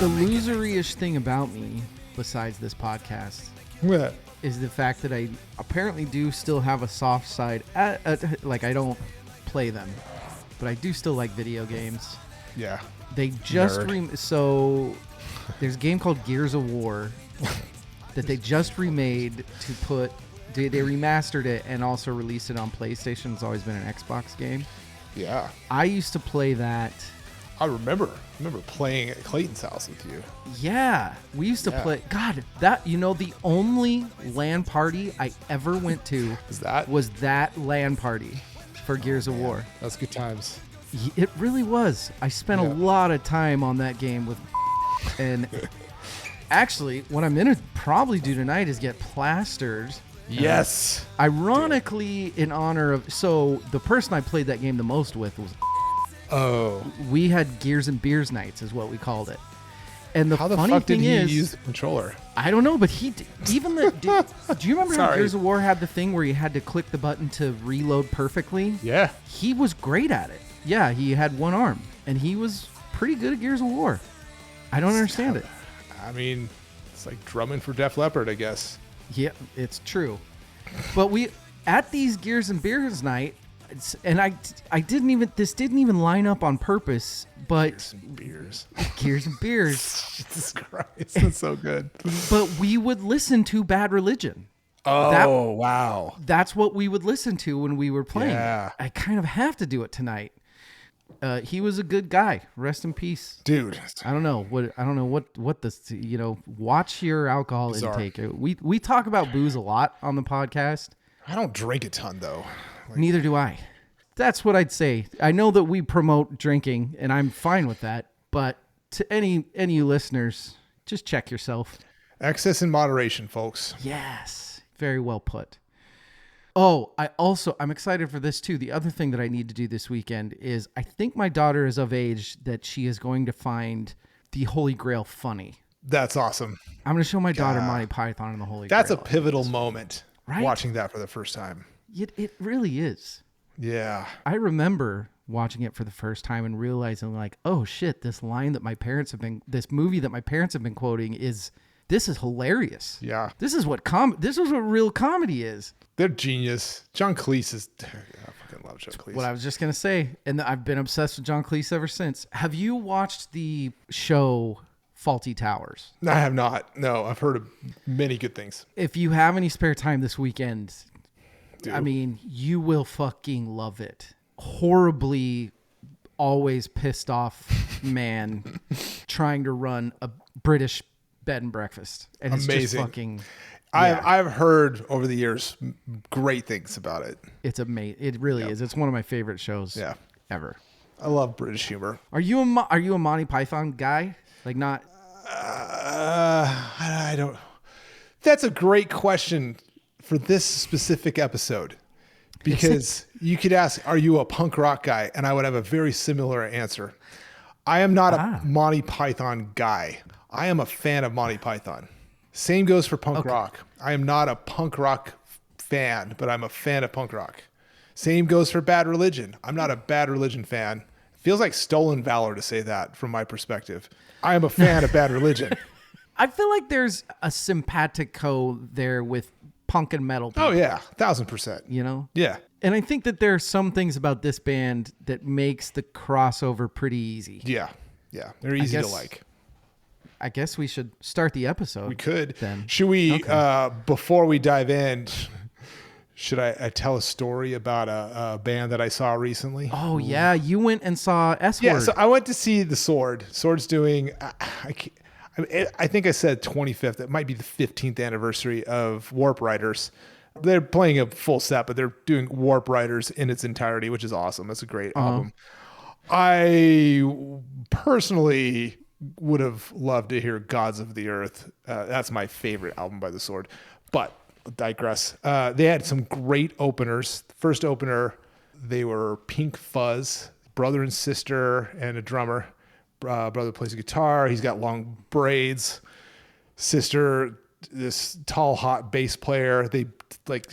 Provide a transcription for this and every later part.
The loser-ish thing about me, besides this podcast, What? is the fact that I apparently do still have a soft side. Like, I don't play them, but I do still like video games. Yeah. They just Nerd. so there's a game called Gears of War that they just remade to put. They remastered it and also released it on PlayStation. It's always been an Xbox game. Yeah. I used to play that. I remember playing at Clayton's house with you. Yeah, we used to play. God, that the only LAN party I ever went to was that LAN party for Gears of War. That's good times. It really was. I spent a lot of time on that game with, and actually, what I'm gonna probably do tonight is get plastered. Yes. Ironically, in honor of the person I played that game the most with was. Oh. We had Gears and Beers nights, is what we called it. And How the funny fuck did thing he is, use the controller? I don't know, but he even the. Do you remember how Sorry. Gears of War had the thing where you had to click the button to reload perfectly? Yeah. He was great at it. Yeah, he had one arm, and he was pretty good at Gears of War. I don't understand it. I mean, it's like drumming for Def Leppard, I guess. Yeah, it's true. But we at these Gears and Beers night, and I didn't even this didn't even line up on purpose, but Gears and Beers. Gears and Beers. Jesus Christ, that's so good. But we would listen to Bad Religion. Oh, wow. That's what we would listen to when we were playing. Yeah. I kind of have to do it tonight. He was a good guy. Rest in peace, Dude. I don't know what this. Watch your alcohol Bizarre. intake. We talk about booze a lot on the podcast. I don't drink a ton, though. Neither do I. That's what I'd say. I know that we promote drinking, and I'm fine with that. But to any of you listeners, just check yourself. Excess in moderation, folks. Yes, very well put. Oh, I'm excited for this too. The other thing that I need to do this weekend is I think my daughter is of age that she is going to find the Holy Grail funny. That's awesome. I'm going to show my daughter Monty Python and the Holy Grail. That's a pivotal moment, Right? watching that for the first time. It really is. Yeah. I remember watching it for the first time and realizing like, oh shit, this movie that my parents have been quoting this is hilarious. Yeah. This is what real comedy is. They're genius. John Cleese is... I fucking love John Cleese. What I was just going to say, and I've been obsessed with John Cleese ever since. Have you watched the show Faulty Towers? I have not. No, I've heard of many good things. If you have any spare time this weekend, Dude. I mean, you will fucking love it. Horribly always pissed off man trying to run a British bed and breakfast. And it's Amazing. just fucking... I've heard over the years great things about it. It's amazing. It really is. It's one of my favorite shows ever. I love British humor. Are you a Monty Python guy? Like not... I don't... That's a great question for this specific episode. Because you could ask, are you a punk rock guy? And I would have a very similar answer. I am not a Monty Python guy. I am a fan of Monty Python. Same goes for punk rock. I am not a punk rock fan, but I'm a fan of punk rock. Same goes for Bad Religion. I'm not a Bad Religion fan. Feels like stolen valor to say that from my perspective. I am a fan of Bad Religion. I feel like there's a simpatico there with punk and metal people, Oh yeah, 1,000%. you know? Yeah. And I think that there are some things about this band that makes the crossover pretty easy. Yeah. Yeah. They're easy to like. I guess we should start the episode. We could. Then. Should we, before we dive in, should I tell a story about a band that I saw recently? Oh, yeah. You went and saw S-Word. Yeah, so I went to see The Sword. Sword's doing, I think I said 25th. It might be the 15th anniversary of Warp Riders. They're playing a full set, but they're doing Warp Riders in its entirety, which is awesome. That's a great album. I personally would have loved to hear Gods of the Earth. That's my favorite album by The Sword, but digress. They had some great openers. First opener, they were Pink Fuzz, brother and sister, and a drummer. Brother plays guitar. He's got long braids. Sister, this tall, hot bass player. They like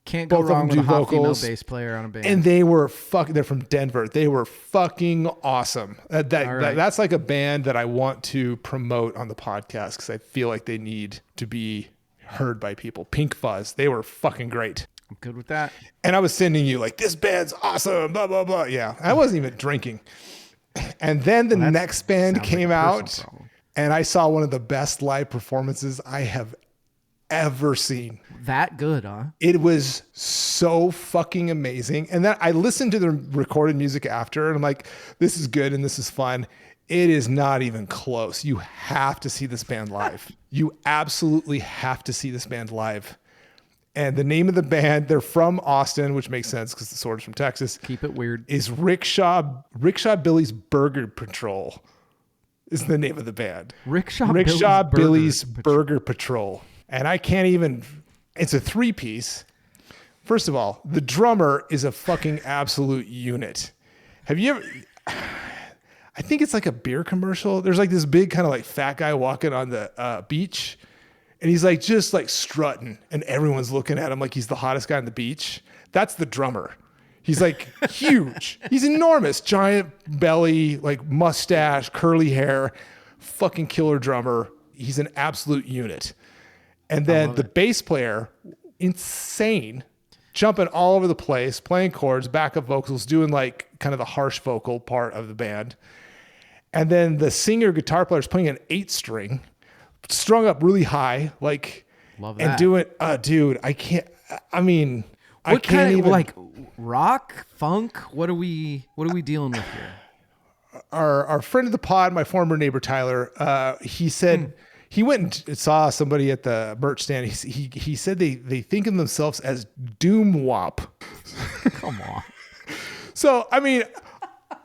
Can't go Both of wrong them with a do hot female vocals. bass player on a band. And they're from Denver. They were fucking awesome. That's like a band that I want to promote on the podcast because I feel like they need to be heard by people. Pink Fuzz. They were fucking great. I'm good with that. And I was sending you like, this band's awesome, blah, blah, blah. Yeah. I wasn't even drinking. And then the next band came out and I saw one of the best live performances I have ever seen. That good, huh? It was so fucking amazing. And then I listened to the recorded music after and I'm like, this is good and this is fun. It is not even close. You have to see this band live. You absolutely have to see this band live. And the name of the band, they're from Austin, which makes sense because the Sword is from Texas. Keep it weird. Is Rickshaw Billy's Burger Patrol is the name of the band. Rickshaw Billy's Burger Patrol. And I can't even, it's a 3-piece. First of all, the drummer is a fucking absolute unit. Have you ever, I think it's like a beer commercial. There's like this big kind of like fat guy walking on the beach. And he's like, just like strutting. And everyone's looking at him like he's the hottest guy on the beach. That's the drummer. He's like huge. He's enormous. Giant belly, like mustache, curly hair, fucking killer drummer. He's an absolute unit. And then the bass player, insane, jumping all over the place, playing chords, backup vocals, doing like kind of the harsh vocal part of the band. And then the singer guitar player is playing an 8-string, strung up really high, like, love that. and doing, dude, I can't, I mean, what I can't even, like rock, funk? What are we dealing with here? Our friend of the pod, my former neighbor, Tyler, he said, he went and saw somebody at the merch stand. He said they think of themselves as doom wop. Come on. So, I mean,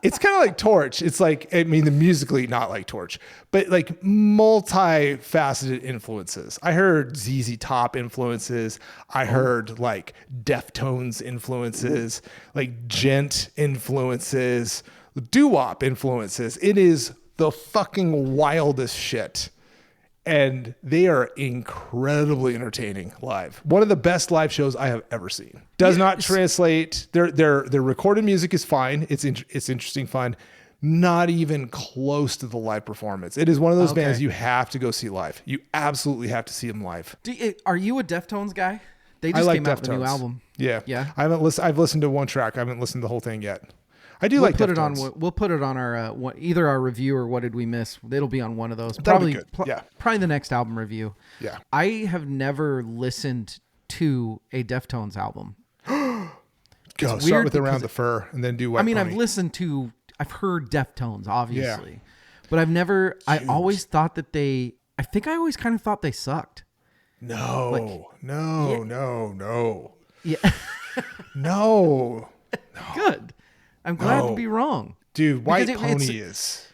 it's kind of like Torch. It's like, I mean, the musically not like Torch, but like multifaceted influences. I heard ZZ Top influences. I heard like Deftones influences, like Gent influences, doo-wop influences. It is the fucking wildest shit. And they are incredibly entertaining live. One of the best live shows I have ever seen. Does not translate. Their recorded music is fine. It's interesting, fun. Not even close to the live performance. It is one of those bands you have to go see live. You absolutely have to see them live. Are you a Deftones guy? They just came out with a new album. Yeah. Yeah. I've listened to one track. I haven't listened to the whole thing yet. I do We'll like put Deftones. it on. We'll put it on our either our review or what did we miss. It'll be on one of those. That'll be good. Yeah. Probably the next album review. Yeah. I have never listened to a Deftones album. Go start with Around the Fur and then do White Pony. I've heard Deftones, obviously, but I've never. I always thought that I always kind of thought they sucked. No. Yeah. No. Good. I'm glad to be wrong. Dude, White Pony is.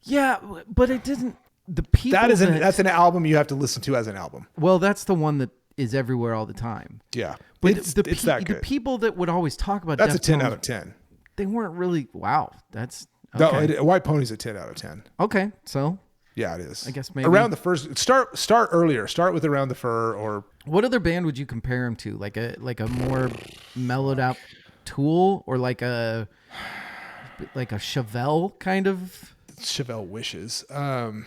Yeah, but it didn't. The people that's an album you have to listen to as an album. Well, that's the one that is everywhere all the time. Yeah, but it's that good. The people that would always talk about that's Deftones, a 10 out of 10. They weren't really. Wow, that's okay. No, White Pony's a 10 out of 10. Okay, so yeah, it is. I guess maybe Around the Fur. Start earlier. Start with Around the Fur or what other band would you compare him to? Like a more mellowed out Tool or like a Chevelle kind of. Chevelle Wishes. Oh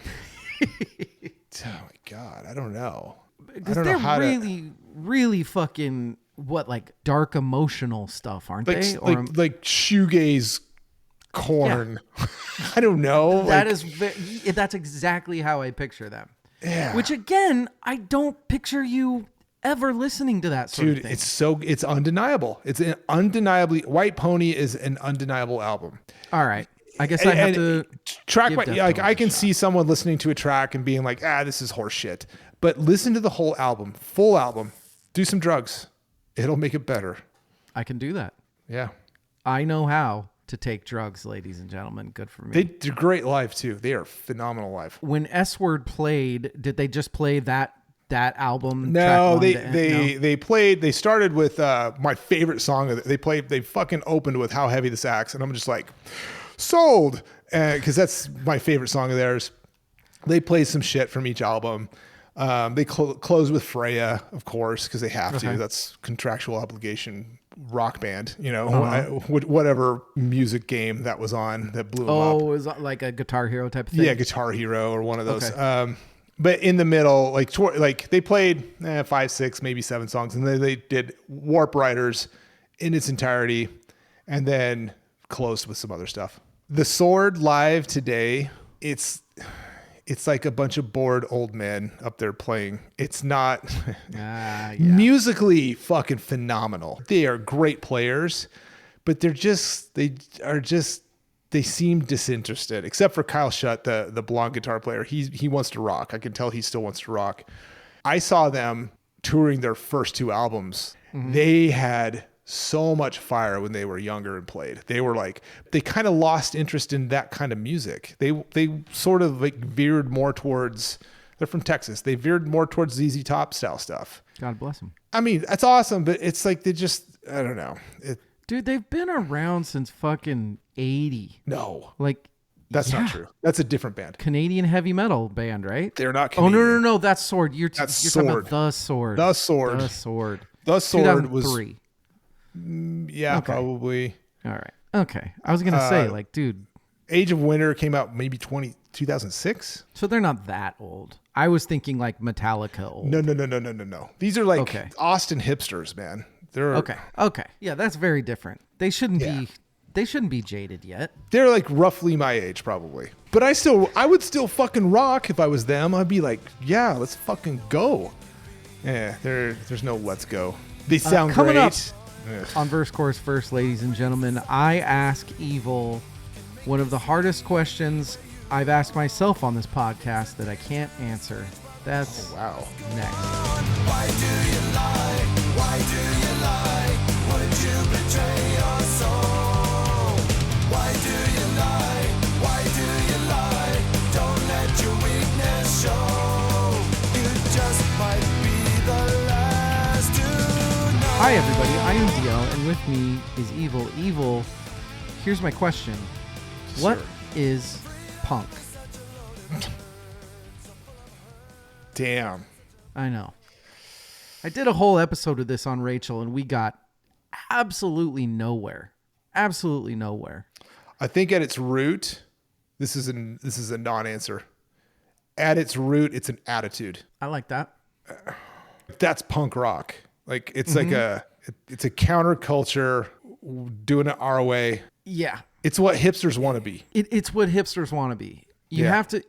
my God, I don't know. Because they're really fucking like dark emotional stuff, aren't they? Or like shoegaze corn. Yeah. I don't know. That's exactly how I picture them. Yeah. Which again, I don't picture you ever listening to that sort of thing. It's undeniable. It's an undeniably White Pony is an undeniable album. All right. I guess I have to track I can see someone listening to a track and being like, this is horse shit. But listen to the whole album, full album. Do some drugs. It'll make it better. I can do that. Yeah. I know how to take drugs, ladies and gentlemen. Good for me. They're great live too. They are phenomenal live. When S-Word played, did they just play that album? No, they started with my favorite song. They fucking opened with How Heavy This Axe. And I'm just like, sold. Because that's my favorite song of theirs. They played some shit from each album. They close with Freya, of course, because they have Okay. to. That's contractual obligation. Rock band, whatever music game that was on that blew them up. Oh, is that like a Guitar Hero type of thing? Yeah, Guitar Hero or one of those. Okay. But in the middle, like they played 5, 6, maybe 7 songs, and then they did Warp Riders in its entirety, and then closed with some other stuff. The Sword live today, it's like a bunch of bored old men up there playing. It's not Yeah. musically fucking phenomenal. They are great players, but they seem disinterested, except for Kyle Shutt, the blonde guitar player. He wants to rock. I can tell he still wants to rock. I saw them touring their first 2 albums. Mm-hmm. They had so much fire when they were younger and played. They kind of lost interest in that kind of music. They sort of like veered more towards, they're from Texas. They veered more towards ZZ Top style stuff. God bless them. I mean, that's awesome, but it's like I don't know. Dude, they've been around since fucking 80. No. Like, that's not true. That's a different band. Canadian heavy metal band, right? They're not Canadian. Oh, no. That's Sword. You're Sword. talking about The Sword. The Sword. The Sword. The Sword was 2003. Yeah, Okay. probably. All right. Okay. I was going to say, like, dude. Age of Winter came out maybe 2006. So they're not that old. I was thinking like Metallica old. No. These are like Austin hipsters, man. They're Okay. Yeah, that's very different. They shouldn't be jaded yet. They're like roughly my age, probably. But I would still fucking rock if I was them. I'd be like, yeah, let's fucking go. Yeah, there's no let's go. They sound coming great. Up on Verse Chorus First, ladies and gentlemen, I ask Evil one of the hardest questions I've asked myself on this podcast that I can't answer. That's wow. Next. Why do you lie? Why do you lie? Would you betray your soul? Why do you lie? Why do you lie? Don't let your weakness show. You just might be the last to know. Hi everybody, I am DL, and with me is Evil. Evil, here's my question. What is punk? Damn. I know. I did a whole episode of this on Rachel, and we got absolutely nowhere. Absolutely nowhere. I think at its root, this is a non-answer. At its root, it's an attitude. I like that. That's punk rock. Like it's like it's a counterculture doing it our way. Yeah. It's what hipsters want to be. It's what hipsters want to be. You have to,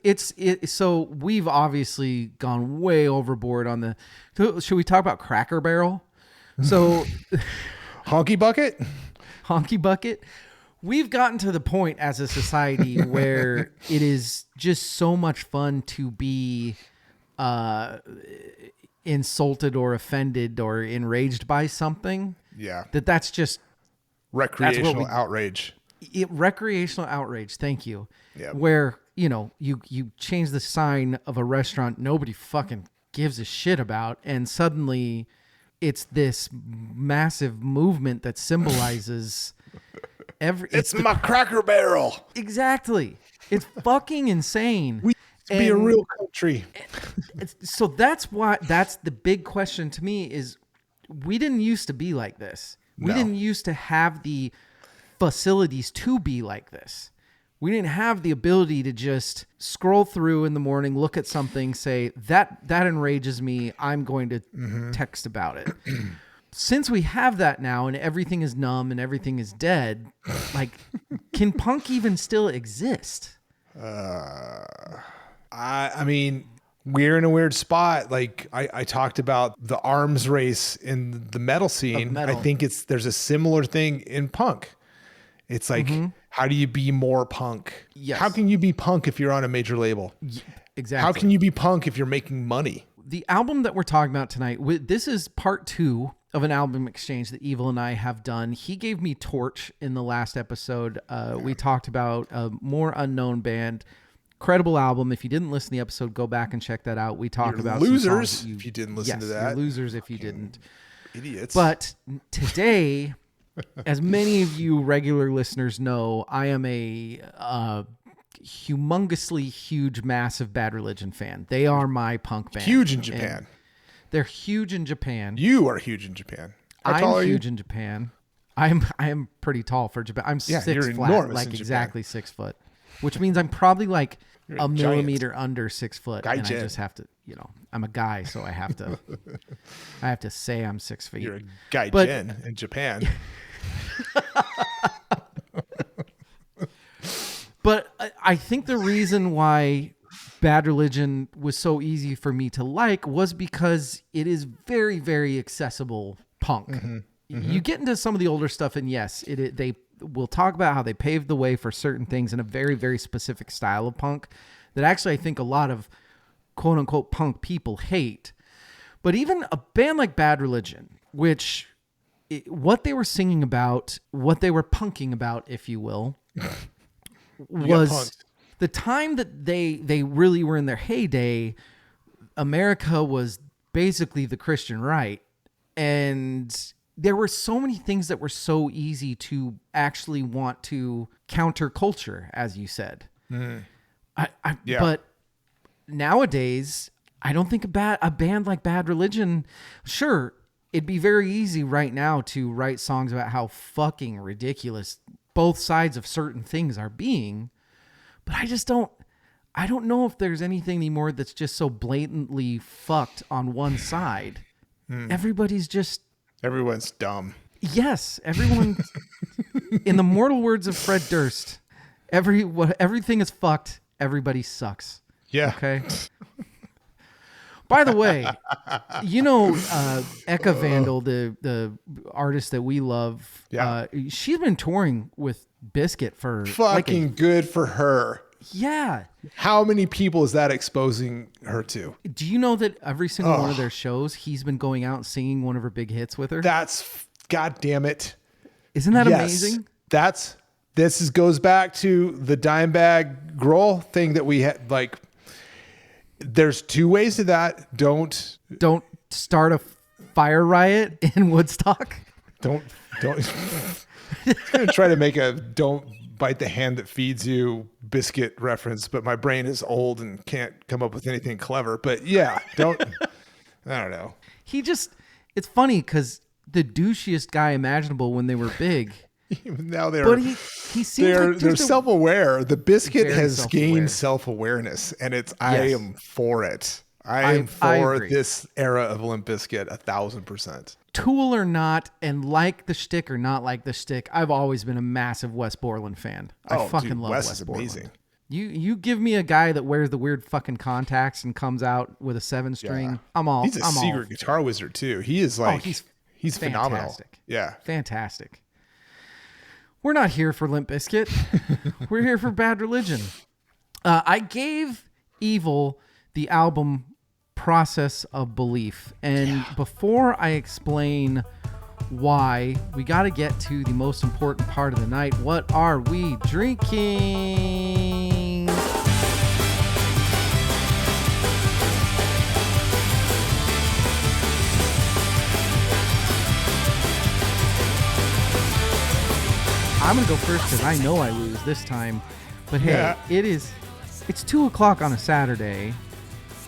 so we've obviously gone way overboard on should we talk about Cracker Barrel? So Honky Bucket? Honky Bucket. We've gotten to the point as a society where it is just so much fun to be insulted or offended or enraged by something. Yeah. That's just recreational outrage. Recreational outrage. Thank you. Yep. Where, you change the sign of a restaurant nobody fucking gives a shit about, and suddenly it's this massive movement that symbolizes it's my Cracker Barrel. Exactly. It's fucking insane. We be a real country. So that's the big question to me is we didn't used to be like this. We didn't used to have the facilities to be like this. We didn't have the ability to just scroll through in the morning, look at something, say, that enrages me, I'm going to text about it. Since we have that now and everything is numb and everything is dead, like, can punk even still exist? I mean, we're in a weird spot. Like I talked about the arms race in the metal scene. I think there's a similar thing in punk. It's like, how do you be more punk? Yes. How can you be punk if you're on a major label? Exactly. How can you be punk if you're making money? The album that we're talking about tonight, this is part 2 of an album exchange that Evil and I have done. He gave me Torch in the last episode. We talked about a more unknown band. Incredible album. If you didn't listen to the episode, go back and check that out. We talk about losers if you didn't listen to that. You're losers if you didn't. Idiots. But today, as many of you regular listeners know, I am a humongously huge, massive Bad Religion fan. They are my punk band. Huge in Japan. And they're huge in Japan. You are huge in Japan. How tall are I'm you? huge in Japan. I am pretty tall for Japan. I'm Yeah, 6 you're flat, enormous like in Japan. exactly 6 foot, which means I'm probably like a a giant. millimeter under 6 foot, and I Gaijin. just have to, I'm a guy, so I have to say I'm 6 feet. You're a gaijin But- in Japan. But I think the reason why Bad Religion was so easy for me to like was because it is very, very accessible punk. You get into some of the older stuff, and yes, they will talk about how they paved the way for certain things in a very, very specific style of punk that actually I think a lot of quote unquote punk people hate. But even a band like Bad Religion, which what they were singing about, what they were punking about, if you will, was punked. the time that they really were in their heyday. America was basically the Christian right, and there were so many things that were so easy to actually want to counter culture, as you said. Yeah. But nowadays, I don't think a band like Bad Religion, sure, it'd be very easy right now to write songs about how fucking ridiculous both sides of certain things are being, but I don't know if there's anything anymore that's just so blatantly fucked on one side. Everybody's just, Everyone's dumb. yes, everyone, in the mortal words of Fred Durst, everything is fucked, everybody sucks. Yeah. Okay. By the way, Eka Vandal, the artist that we love, Yeah. she's been touring with Biscuit for Fucking good for her. yeah. How many people is that exposing her to? Do you know that every single one of their shows, he's been going out and singing one of her big hits with her? God damn it. Isn't that Yes. amazing? Goes back to the Dimebag Grohl thing that we had. Like, there's two ways to that. Don't Start a fire riot in Woodstock. I'm gonna try to make a don't bite the hand that feeds you Biscuit reference, but my brain is old and can't come up with anything clever. But yeah, I don't know. It's funny because the douchiest guy imaginable when they were big, Now but he seems they're like just self-aware. The Biscuit Very has self-aware. gained self-awareness, and I Yes. am for it. I am I for agree. this era of Limp Bizkit 1,000%. Tool or not, and like the shtick or not like the shtick, I've always been a massive Wes Borland fan. I fucking dude, love Wes Wes is Borland. amazing. You give me a guy that wears the weird fucking contacts and comes out with a 7-string. Yeah. He's a secret guitar wizard too. He is like he's phenomenal. fantastic. Yeah. Fantastic. We're not here for Limp Bizkit. We're here for Bad Religion. I gave Evil the album Process of Belief. And before I explain why, we got to get to the most important part of the night. What are we drinking? I'm going to go first because I know I lose this time. But hey, Yeah. it's 2 o'clock on a Saturday.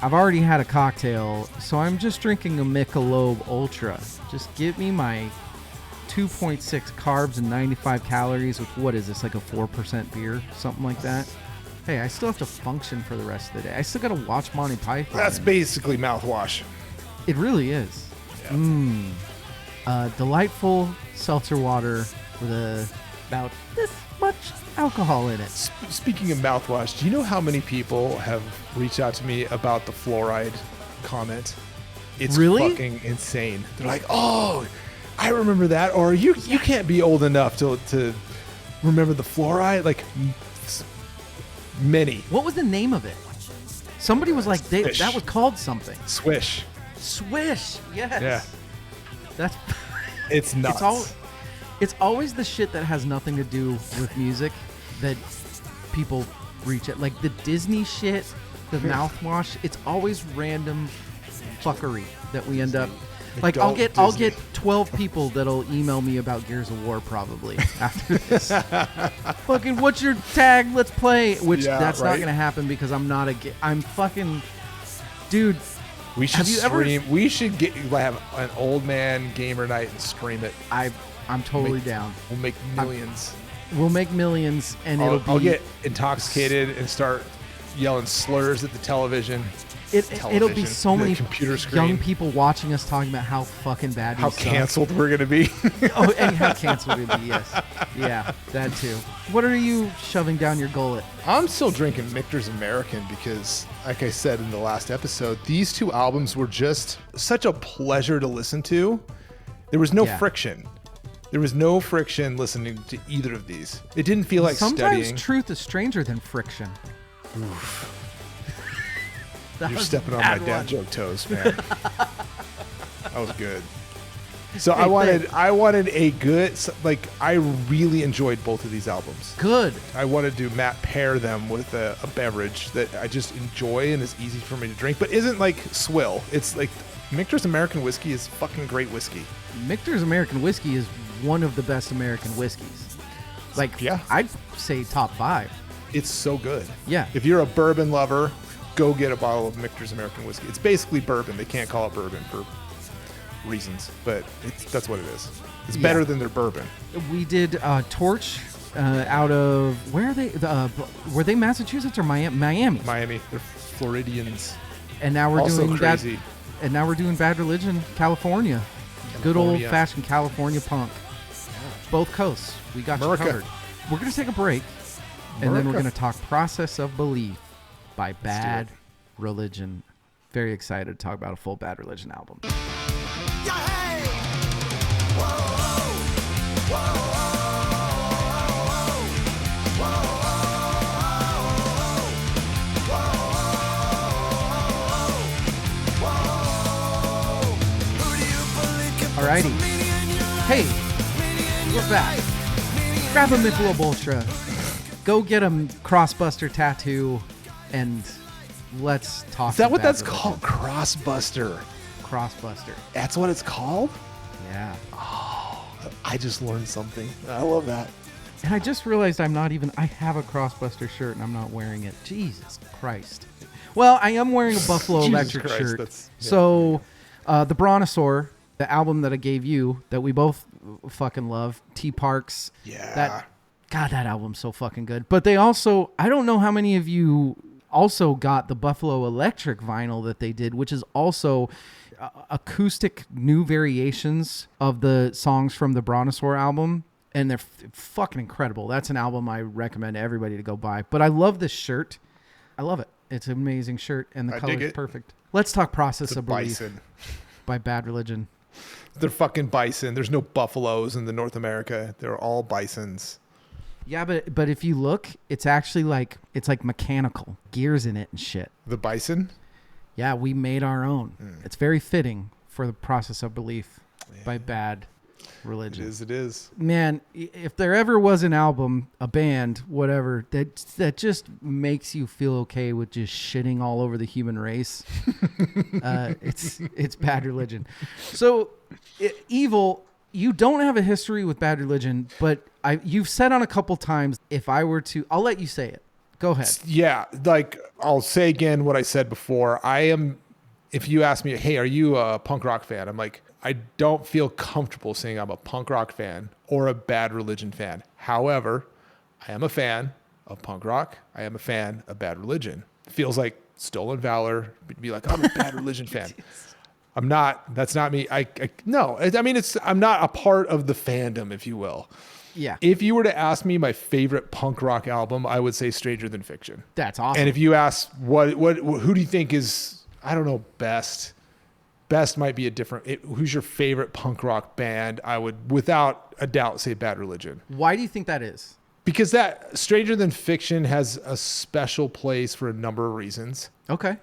I've already had a cocktail, so I'm just drinking a Michelob Ultra. Just give me my 2.6 carbs and 95 calories with, what is this, like a 4% beer? Something like that. Hey, I still have to function for the rest of the day. I still got to watch Monty Python. That's basically mouthwash. It really is. Delightful seltzer water with about this much alcohol in it. Speaking of mouthwash, do you know how many people have reached out to me about the fluoride comment? It's Really? fucking insane. They're like, "Oh, I remember that," or "You can't be old enough to remember the fluoride." Like, many. What was the name of it? Somebody was like, Swish. that was called something. Swish. Swish. Yes. Yeah. That's It's nuts. it's always the shit that has nothing to do with music that people reach it. Like the Disney shit, the mouthwash, it's always random fuckery that we end up. Like I'll Adult get Disney. 12 people that'll email me about Gears of War probably after this. Fucking what's your tag? Let's play. Which Yeah, that's not right? gonna happen because I'm not a. I'm fucking, dude. We should Have you ever- stream. We should have an old man gamer night and stream it. I'm totally down. We'll make millions. We'll make millions, and I'll get intoxicated and start yelling slurs at the television. it'll be so the many computer screen. young people watching us talking about how fucking bad How we suck. canceled we're gonna be. Oh, and how canceled we'd be. Yes, yeah, that too. What are you shoving down your gullet? I'm still drinking Michter's American because, like I said in the last episode, these two albums were just such a pleasure to listen to. There was no Yeah. friction. There was no friction listening to either of these. It didn't feel like Sometimes studying. truth is stranger than friction. That You're was a stepping on my bad dad one. joke toes, man. That was good. So Hey, I wanted a good, like, I really enjoyed both of these albums. Good. I wanted to pair them with a beverage that I just enjoy and is easy for me to drink, but isn't like swill. It's like Michter's American whiskey is fucking great whiskey. Michter's American whiskey is one of the best American whiskeys. Like, Yeah. I'd say top 5. It's so good. Yeah. If you're a bourbon lover, go get a bottle of Michter's American whiskey. It's basically bourbon. They can't call it bourbon for reasons, but that's what it is. It's Yeah. better than their bourbon. We did Torch out of, where are they? Were they Massachusetts or Miami? Miami, they're Floridians. And now we're Also doing crazy. And now we're doing Bad Religion, California. Good California. old-fashioned California punk. Both coasts. We got America. you covered. We're going to take a break, and then we're America. going to talk Process of Belief by Bad it. Religion. Very excited to talk about a full Bad Religion album. Yeah, hey! Whoa, whoa, Alrighty. Hey, we're back. Grab a Michelob Ultra. Go get a Crossbuster tattoo, and let's talk. Is that some what Bad that's Religion. called? Crossbuster. Crossbuster. That's what it's called? Yeah. I just learned something. I love that. And I just realized I have a Crossbuster shirt and I'm not wearing it. Jesus Christ. Well, I am wearing a Buffalo Jesus Electric Christ, shirt. that's- yeah. So, the Brontosaur, the album that I gave you that we both fucking love, T Parks. Yeah. That album's so fucking good. But they also, I don't know how many of you also got the Buffalo Electric vinyl that they did, which is also acoustic new variations of the songs from the Brontosaur album. And they're fucking incredible. That's an album I recommend everybody to go buy. But I love this shirt. I love it. It's an amazing shirt, and the I color dig is it. perfect. Let's talk Process It's a of Belief bison. by Bad Religion. They're fucking bison. There's no buffaloes in the North America. They're all bisons. Yeah, but if you look, it's actually like mechanical gears in it and shit. The bison? Yeah, we made our own. It's very fitting for the Process of Belief by Bad Religion. It is. Man, if there ever was an album, a band, whatever, that just makes you feel okay with just shitting all over the human race, it's Bad Religion. So, Evil, you don't have a history with Bad Religion, but you've said on a couple times, if I were to, I'll let you say it. Go ahead. Yeah, like I'll say again what I said before. If you ask me, hey, are you a punk rock fan? I'm like, I don't feel comfortable saying I'm a punk rock fan or a Bad Religion fan. However, I am a fan of punk rock. I am a fan of Bad Religion. Feels like stolen valor to be like, I'm a Bad Religion fan. I'm not. That's not me. No. I mean, I'm not a part of the fandom, if you will. Yeah, If you were to ask me my favorite punk rock album, I would say Stranger Than Fiction. that's awesome. And if you ask who do you think is, I don't know, best might be a different, who's your favorite punk rock band? I would without a doubt say Bad Religion. Why do you think that is? Because that Stranger Than Fiction has a special place for a number of reasons. Okay.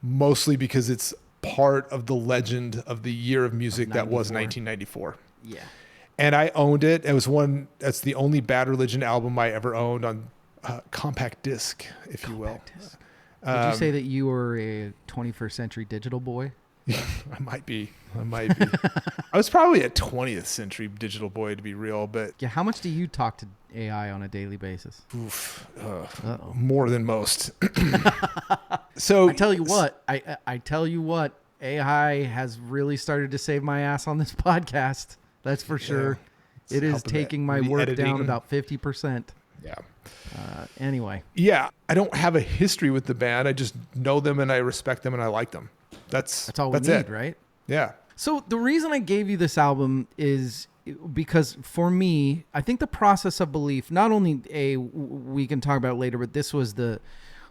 Mostly because it's part of the legend of the year of music that was 1994. Yeah. And I owned it. That's the only Bad Religion album I ever owned on compact disc, if you will. Would you say that you were a 21st century digital boy? I might be. I might be. I was probably a 20th century digital boy, to be real, but Yeah, how much do you talk to AI on a daily basis? more than most. So I tell you what, I tell you what, AI has really started to save my ass on this podcast. That's for sure. It is helping taking my the work editing. down about 50%. Yeah. Anyway, Yeah, I don't have a history with the band. I just know them and I respect them and I like them. That's that's all we need, it. right? Yeah. So the reason I gave you this album is because for me, I think the process of belief, not only we can talk about it later, but this was the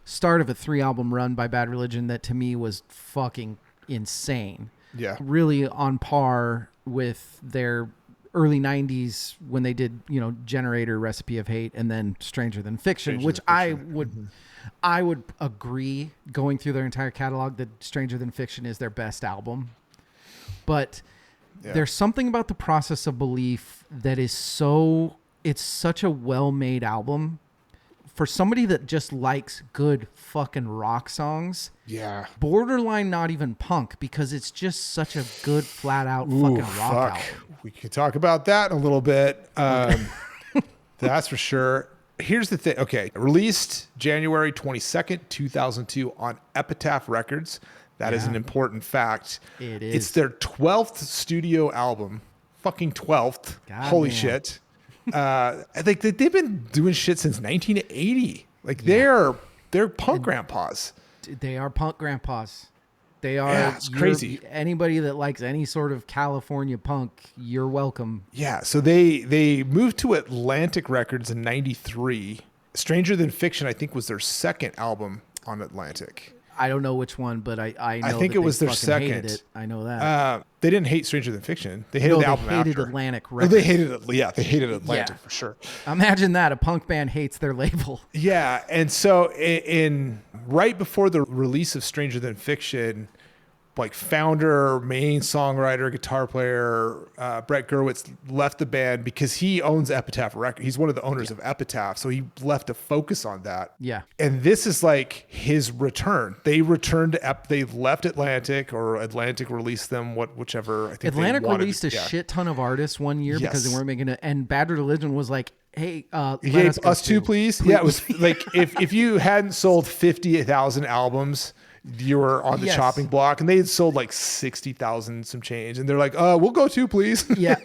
start of a 3-album run by Bad Religion that to me was fucking insane. Yeah. Really on par with their early 90s when they did, Generator, Recipe of Hate, and then Stranger Than Fiction, which I would agree, going through their entire catalog, that Stranger Than Fiction is their best album. But there's something about the process of belief that is it's such a well-made album. For somebody that just likes good fucking rock songs, Yeah. borderline not even punk, because it's just such a good flat out fucking rock album. We could talk about that in a little bit. That's for sure. Here's the thing. Okay. Released January 22nd, 2002 on Epitaph Records. That is an important fact. It is. It's their 12th studio album. Fucking 12th. God Holy damn. shit. I think they've been doing shit since 1980. Like they're punk grandpas. They are punk grandpas. They are. Yeah, it's crazy. Anybody that likes any sort of California punk, you're welcome. Yeah, so they moved to Atlantic Records in '93. Stranger Than Fiction, I think, was their second album on Atlantic. I don't know which one, but I know. I think that it was they their fucking hated second. it. I know that. They didn't hate Stranger Than Fiction. They hated No, the they album hated after. Atlantic Oh, Records. they hated it. Yeah, they hated Atlantic for sure. Imagine that, a punk band hates their label. Yeah, and so in right before the release of Stranger Than Fiction, like founder, main songwriter, guitar player, Brett Gurwitz left the band because he owns Epitaph Records. He's one of the owners of Epitaph, so he left to focus on that. Yeah. And this is like his return. They returned to they left Atlantic, or Atlantic released them, whichever. I think Atlantic they wanted released to, a shit ton of artists one year because Yes. they weren't making it. And Bad Religion was like, hey, let Hey, us go us too, please. Yeah, it was like if you hadn't sold 50,000 albums, you were on the Yes. chopping block, and they had sold like 60,000 some change, and they're like, we'll go too, please. Yeah.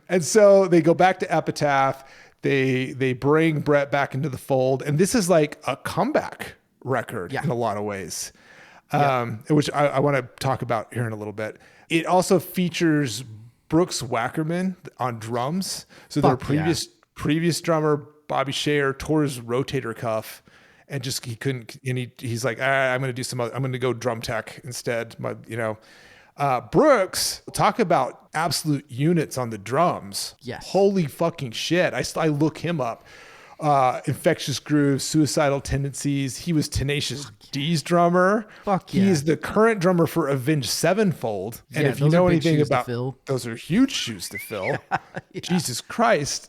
And so they go back to Epitaph. They bring Brett back into the fold, and this is like a comeback record in a lot of ways, which I want to talk about here in a little bit. It also features Brooks Wackerman on drums. So their previous drummer, Bobby Schaer, tore his rotator cuff, and just he couldn't. And he's like, I'm going to do some other. I'm going to go drum tech instead. Brooks, talk about absolute units on the drums. Yes. Holy fucking shit. I look him up. Infectious Grooves, Suicidal Tendencies. He was Tenacious D's drummer. Fuck He yeah. is the current drummer for Avenged Sevenfold. And Yeah, if you those know are big anything shoes to about fill. those are huge shoes to fill. Jesus Christ.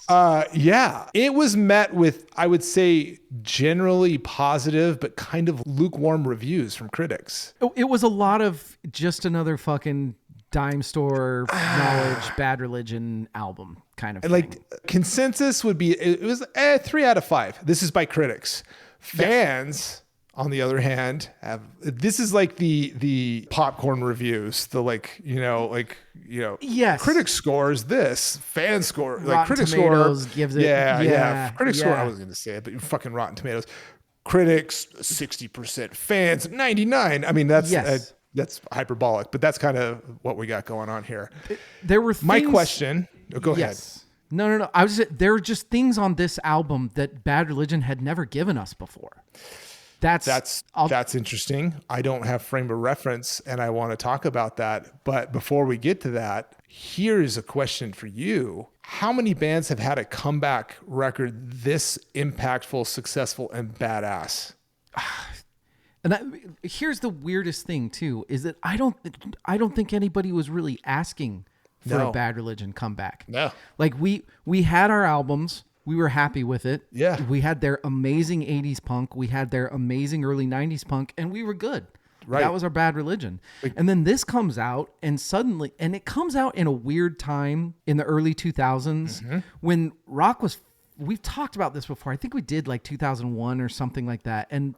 It was met with, I would say, generally positive, but kind of lukewarm reviews from critics. It was a lot of just another fucking dime store knowledge, Bad Religion album kind of And thing. like consensus would be, it was 3 out of 5. This is by critics. Fans, on the other hand, this is like the popcorn reviews, Yes. critic scores this, fan score, like Rotten critic Tomatoes score gives it- yeah. yeah, Critic score, I yeah. wasn't going to say it, but fucking Rotten Tomatoes. Critics 60%, fans 99. I mean, that's Yes. that's hyperbolic, but that's kind of what we got going on here. There were My things- question, go ahead. Yes. No. There were just things on this album that Bad Religion had never given us before. That's interesting. I don't have frame of reference, and I want to talk about that. But before we get to that, here's a question for you. How many bands have had a comeback record this impactful, successful, and badass? And here's the weirdest thing too, is that I don't think anybody was really asking for No. a Bad Religion comeback. No. Like we had our albums, we were happy with it. Yeah. We had their amazing 80s punk, we had their amazing early 90s punk, and we were good. Right. That was our Bad Religion. And then this comes out and suddenly, and it comes out in a weird time in the early 2000s when rock was, we've talked about this before. I think we did like 2001 or something like that. And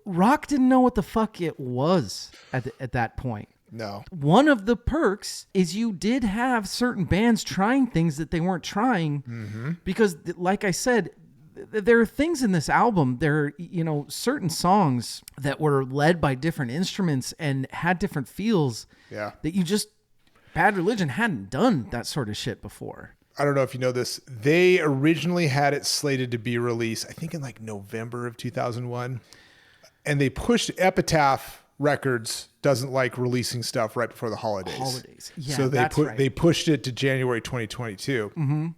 rock didn't know what the fuck it was at that point. No. One of the perks is you did have certain bands trying things that they weren't trying because, like I said, there are things in this album, there are, you know, certain songs that were led by different instruments and had different feels that you just, Bad Religion hadn't done that sort of shit before. I don't know if you know this. They originally had it slated to be released, I think in like November of 2001. And they pushed Epitaph Records doesn't like releasing stuff right before the holidays. Yeah, so right. they pushed it to January 2022.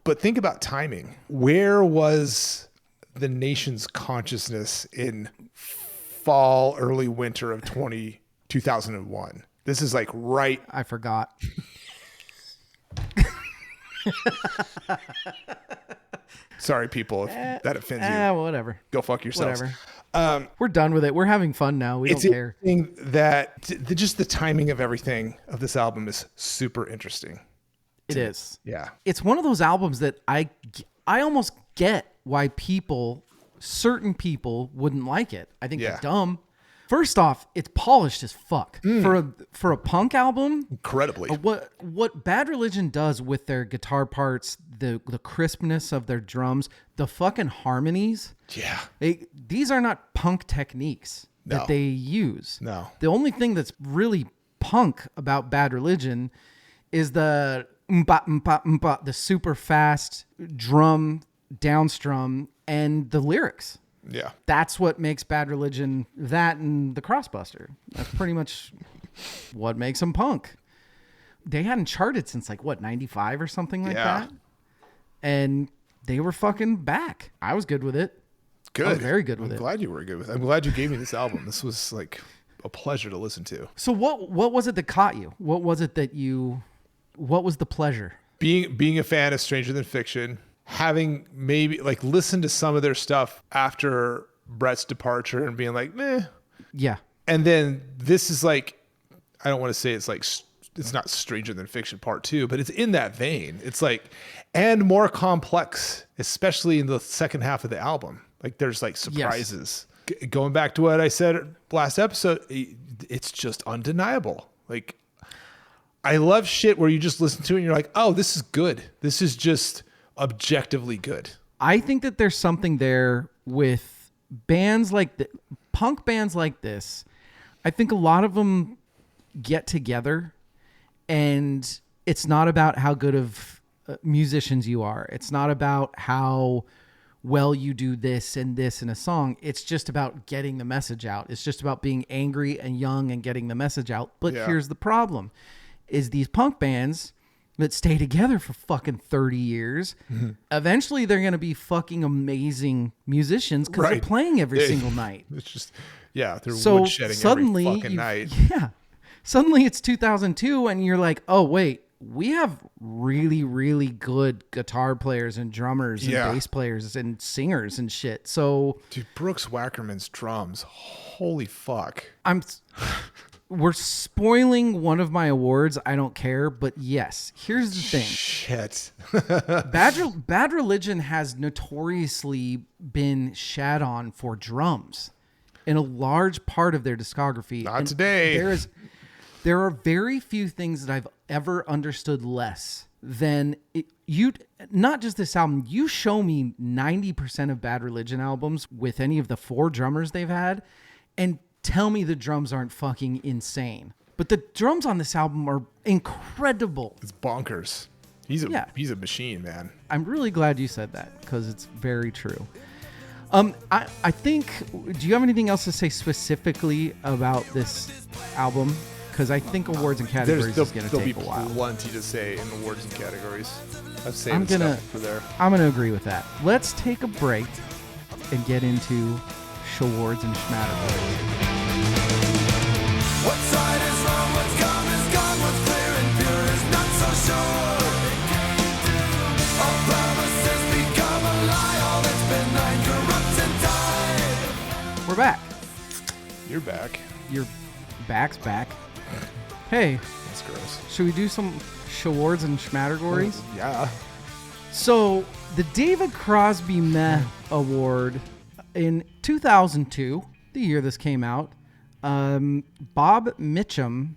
But think about timing. Where was the nation's consciousness in fall, early winter of 2001? This is like right. I forgot. Sorry, people, if that offends you. Whatever. Go fuck yourselves. Whatever. We're done with it. We're having fun now. We don't care. That just the timing of everything of this album is super interesting. It is. Yeah. It's one of those albums that I almost get why certain people wouldn't like it. I think they're dumb. First off, it's polished as fuck. For a punk album, Incredibly. What Bad Religion does with their guitar parts, the crispness of their drums, the fucking harmonies. Yeah. These are not punk techniques that they use. No. The only thing that's really punk about Bad Religion is the the super fast drum downstrum and the lyrics. Yeah. That's what makes Bad Religion, that and the Crossbuster. That's pretty much what makes them punk. They hadn't charted since like, what, 95 or something like that? And they were fucking back. I was good with it. Good. I was very good with it. I'm glad you were good with it. I'm glad you gave me this album. This was like a pleasure to listen to. So what was it that caught you? What was it that what was the pleasure? Being a fan of Stranger Than Fiction, having maybe like listened to some of their stuff after Brett's departure and being like, meh. Yeah. And then this is like, I don't want to say it's like, it's not Stranger Than Fiction Part 2, but it's in that vein. It's like, and more complex, especially in the second half of the album. Like there's like surprises. Yes. Going back to what I said last episode, it's just undeniable. Like I love shit where you just listen to it and you're like, oh, this is good. This is just objectively good. I think that there's something there with bands like punk bands like this. I think a lot of them get together and it's not about how good of musicians you are. It's not about how well you do this and this in a song. It's just about getting the message out. It's just about being angry and young and getting the message out. But here's the problem is these punk bands that stay together for fucking 30 years, eventually they're going to be fucking amazing musicians because they're playing every single night. It's just, they're so woodshedding suddenly every fucking night. Yeah. Suddenly it's 2002 and you're like, oh, wait, we have really, really good guitar players and drummers and bass players and singers and shit. So, dude, Brooks Wackerman's drums, holy fuck. We're spoiling one of my awards. I don't care, but yes, here's the thing. Shit. Bad Religion has notoriously been shat on for drums in a large part of their discography. Not today. There are very few things that I've ever understood less than not just this album. You show me 90% of Bad Religion albums with any of the 4 drummers they've had, and tell me the drums aren't fucking insane. But the drums on this album are incredible. It's bonkers. He's a machine, man. I'm really glad you said that because it's very true. I think, do you have anything else to say specifically about this album? Because I think awards and categories is going to take a while. There'll be plenty to say in awards and categories. I've saved stuff for there. I'm going to agree with that. Let's take a break and get into Shawards and Schmatterboards. What's right is wrong, what's gone is gone, what's clear and pure is not so sure. All promises become a lie, all that's been lied corrupts and died. We're back. You're back. your back's back. Hey, That's gross. should we do some Shawards and Schmattergories? Yeah. So, the David Crosby Meh Award in 2002, the year this came out, Bob Mitchum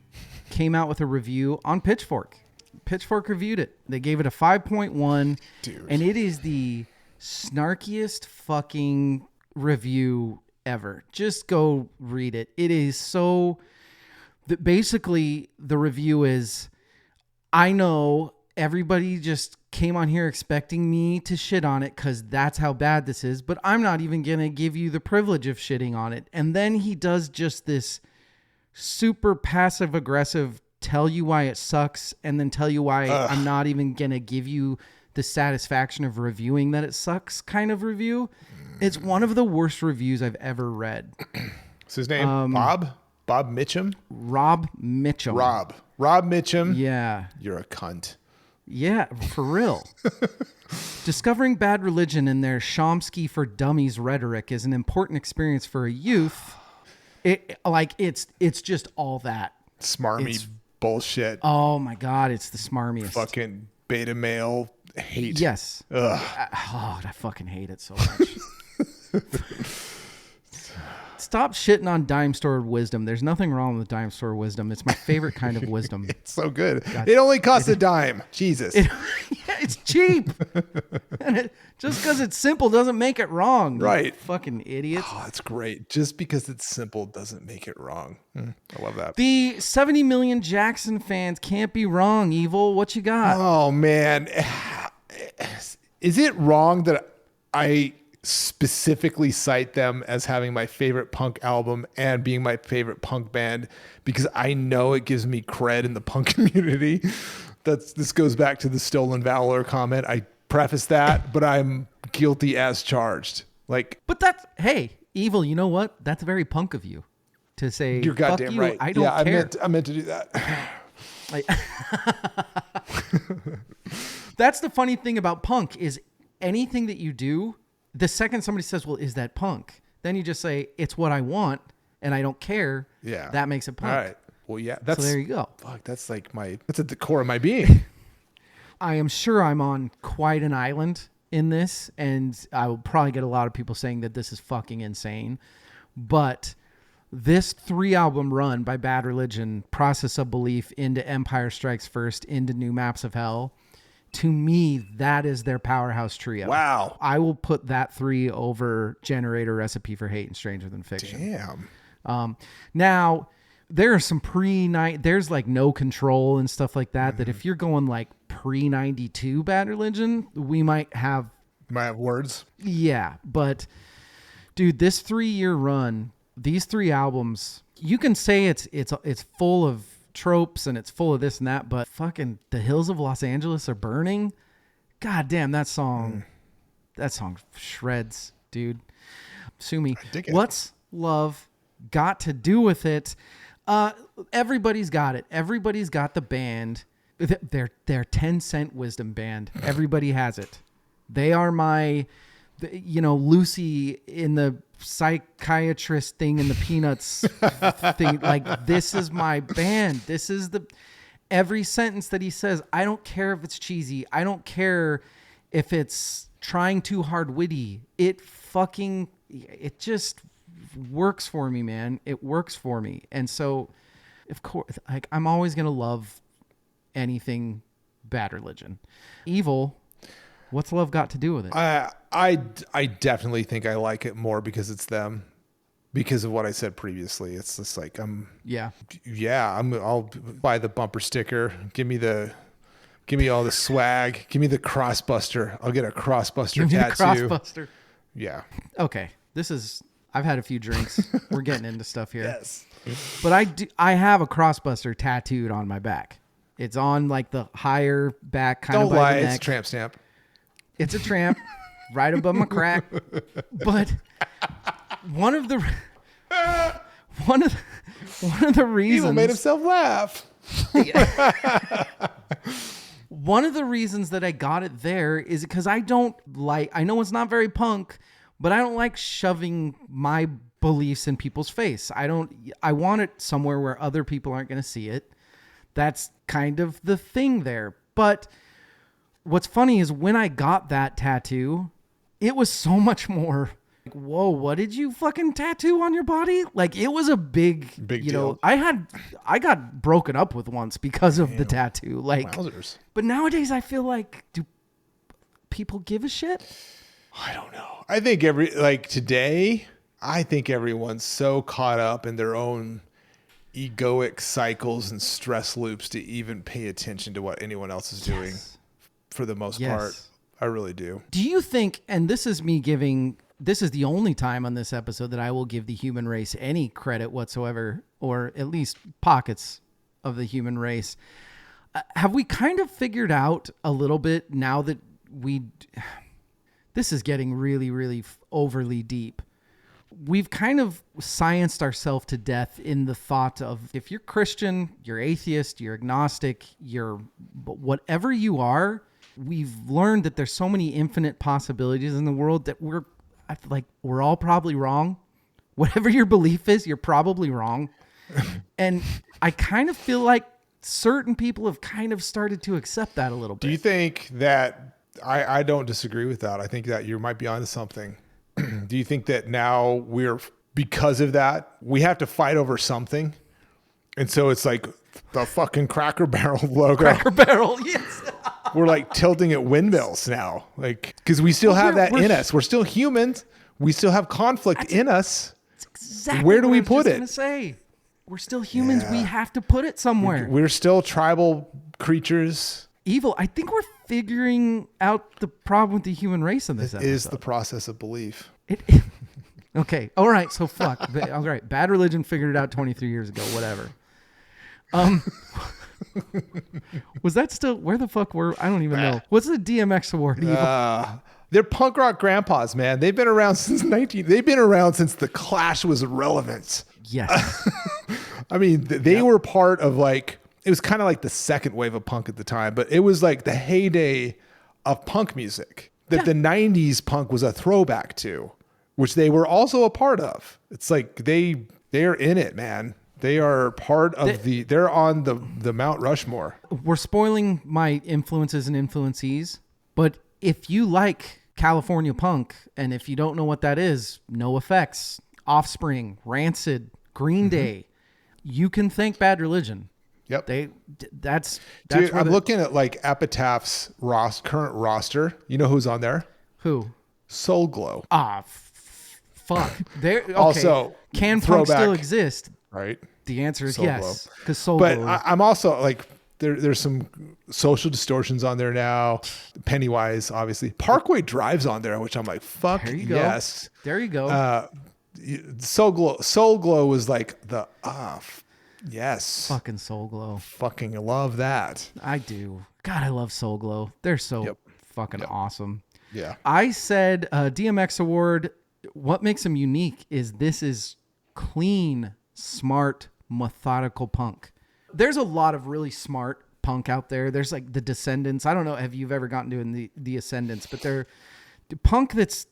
came out with a review on Pitchfork. Pitchfork reviewed it. They gave it a 5.1. Dude. And it is the snarkiest fucking review ever. Just go read it. It is so... Basically, the review is, I know everybody just came on here expecting me to shit on it because that's how bad this is, but I'm not even going to give you the privilege of shitting on it. And then he does just this super passive-aggressive tell you why it sucks and then tell you why I'm not even going to give you the satisfaction of reviewing that it sucks kind of review. It's one of the worst reviews I've ever read. What's his name? Bob? Bob Mitchum? Rob Mitchum. Rob Mitchum? Yeah. You're a cunt. Yeah, for real. Discovering bad religion and their Chomsky for dummies rhetoric is an important experience for a youth. It's just all that. Smarmy bullshit. Oh my God, it's the smarmiest. Fucking beta male hate. Yes. Ugh. I fucking hate it so much. Stop shitting on dime store wisdom. There's nothing wrong with dime store wisdom. It's my favorite kind of wisdom. It's so good. It only costs a dime. Jesus. Yeah, it's cheap. And just because it's simple doesn't make it wrong. Right. You fucking idiots. Oh, that's great. Just because it's simple doesn't make it wrong. I love that. The 70 million Jackson fans can't be wrong, Evil. What you got? Oh, man. Is it wrong that I specifically cite them as having my favorite punk album and being my favorite punk band because I know it gives me cred in the punk community? This goes back to the stolen valor comment. I preface that, but I'm guilty as charged. Like, But hey, Evil, you know what? That's very punk of you to say, you're fuck goddamn you, right. I don't care. I meant to do that. Like, that's the funny thing about punk is anything that you do, the second somebody says, well, is that punk? Then you just say, it's what I want and I don't care. Yeah. That makes it punk. All right. Well, yeah. That's, So there you go. Fuck, that's at the core of my being. I am sure I'm on quite an island in this, and I will probably get a lot of people saying that this is fucking insane. But this 3-album run by Bad Religion, Process of Belief, into Empire Strikes First, into New Maps of Hell, to me, that is their powerhouse trio. Wow. I will put that 3 over Generator, Recipe for Hate, and Stranger Than Fiction. Damn. Now, there are some there's like No Control and stuff like that, that if you're going like pre-92 Bad Religion, we might have words. Yeah, but dude, this 3-year run, these 3 albums, you can say it's full of tropes and it's full of this and that, but fucking The Hills of Los Angeles Are Burning. God damn, that song shreds, dude. Sue me. What's love got to do with it? Everybody's got it. Everybody's got the band. They're 10 Cent Wisdom band. Everybody has it. They are my, Lucy in the psychiatrist thing in the Peanuts thing. Like, this is my band. This is every sentence that he says. I don't care if it's cheesy. I don't care if it's trying too hard witty. It just works for me, man. It works for me. And so, of course, like, I'm always going to love anything Bad Religion. Evil, what's love got to do with it? I definitely think I like it more because it's them, because of what I said previously. It's just like I'll buy the bumper sticker. Give me all the swag. Give me the crossbuster. I'll get a crossbuster tattoo. Crossbuster. Yeah. Okay. I've had a few drinks. We're getting into stuff here. Yes. But I have a crossbuster tattooed on my back. It's on like the higher back kind of by the neck. It's a tramp stamp. It's a tramp right above my crack. But one of the reasons Evil made himself laugh. One of the reasons that I got it there is because I know it's not very punk, but I don't like shoving my beliefs in people's face. I want it somewhere where other people aren't going to see it. That's kind of the thing there. But what's funny is when I got that tattoo, it was so much more like, whoa, what did you fucking tattoo on your body? Like, it was a big you know, deal. I got broken up with once because of the tattoo. Like, Wowzers. but nowadays I feel like, do people give a shit? I don't know. I think today, I think everyone's so caught up in their own egoic cycles and stress loops to even pay attention to what anyone else is doing for the most part. I really do. Do you think, and this is the only time on this episode that I will give the human race any credit whatsoever, or at least pockets of the human race. Have we kind of figured out a little bit now that this is getting really, really overly deep. We've kind of scienced ourselves to death in the thought of, if you're Christian, you're atheist, you're agnostic, but whatever you are, we've learned that there's so many infinite possibilities in the world that I feel like we're all probably wrong. Whatever your belief is, you're probably wrong. And I kind of feel like certain people have kind of started to accept that a little bit. Do you think that, I don't disagree with that. I think that you might be onto something. Do you think that now because of that, we have to fight over something? And so it's like the fucking Cracker Barrel logo. Cracker Barrel, yes. We're like tilting at windmills now. Like, because we still have that in us. We're still humans. We still have conflict in us. Exactly. Where do we what I was put just it? gonna say. We're still humans. Yeah. We have to put it somewhere. We're still tribal creatures. Evil. I think we're figuring out the problem with the human race in this episode. It is the process of belief. Okay. All right. So fuck. All right. Bad Religion figured it out 23 years ago. Whatever. Was that still, where the fuck were, I don't even know. What's the DMX award? They're punk rock grandpas, man. They've been around since the Clash was relevant. Yes. I mean, they were part of it was kind of like the second wave of punk at the time, but it was like the heyday of punk music that the 90s punk was a throwback to, which they were also a part of. It's like they're in it, man. They are part of they're on the Mount Rushmore. We're spoiling my influences and influencees, but if you like California punk, and if you don't know what that is, No Effects, Offspring, Rancid, Green Day, you can thank Bad Religion. Yep. That's Dude, I'm looking at Epitaph's current roster. You know who's on there? Who? Soul Glow. Fuck. Okay. Also, can throwback, punk still exist? Right. The answer is Soul yes. Because Soul But Glow. I'm also there's some Social Distortions on there now. Pennywise, obviously. Parkway Drive's on there, which I'm like, fuck there you go. yes. There you go. Soul Glow was like the yes. Fucking Soul Glow. Fucking love that. I do. God, I love Soul Glow. They're so fucking awesome. Yeah. I said DMX award, what makes him unique is this is clean, smart, methodical punk. There's a lot of really smart punk out there. There's like the Descendants. I don't know if you've ever gotten to the Ascendants, but they're the punk that's,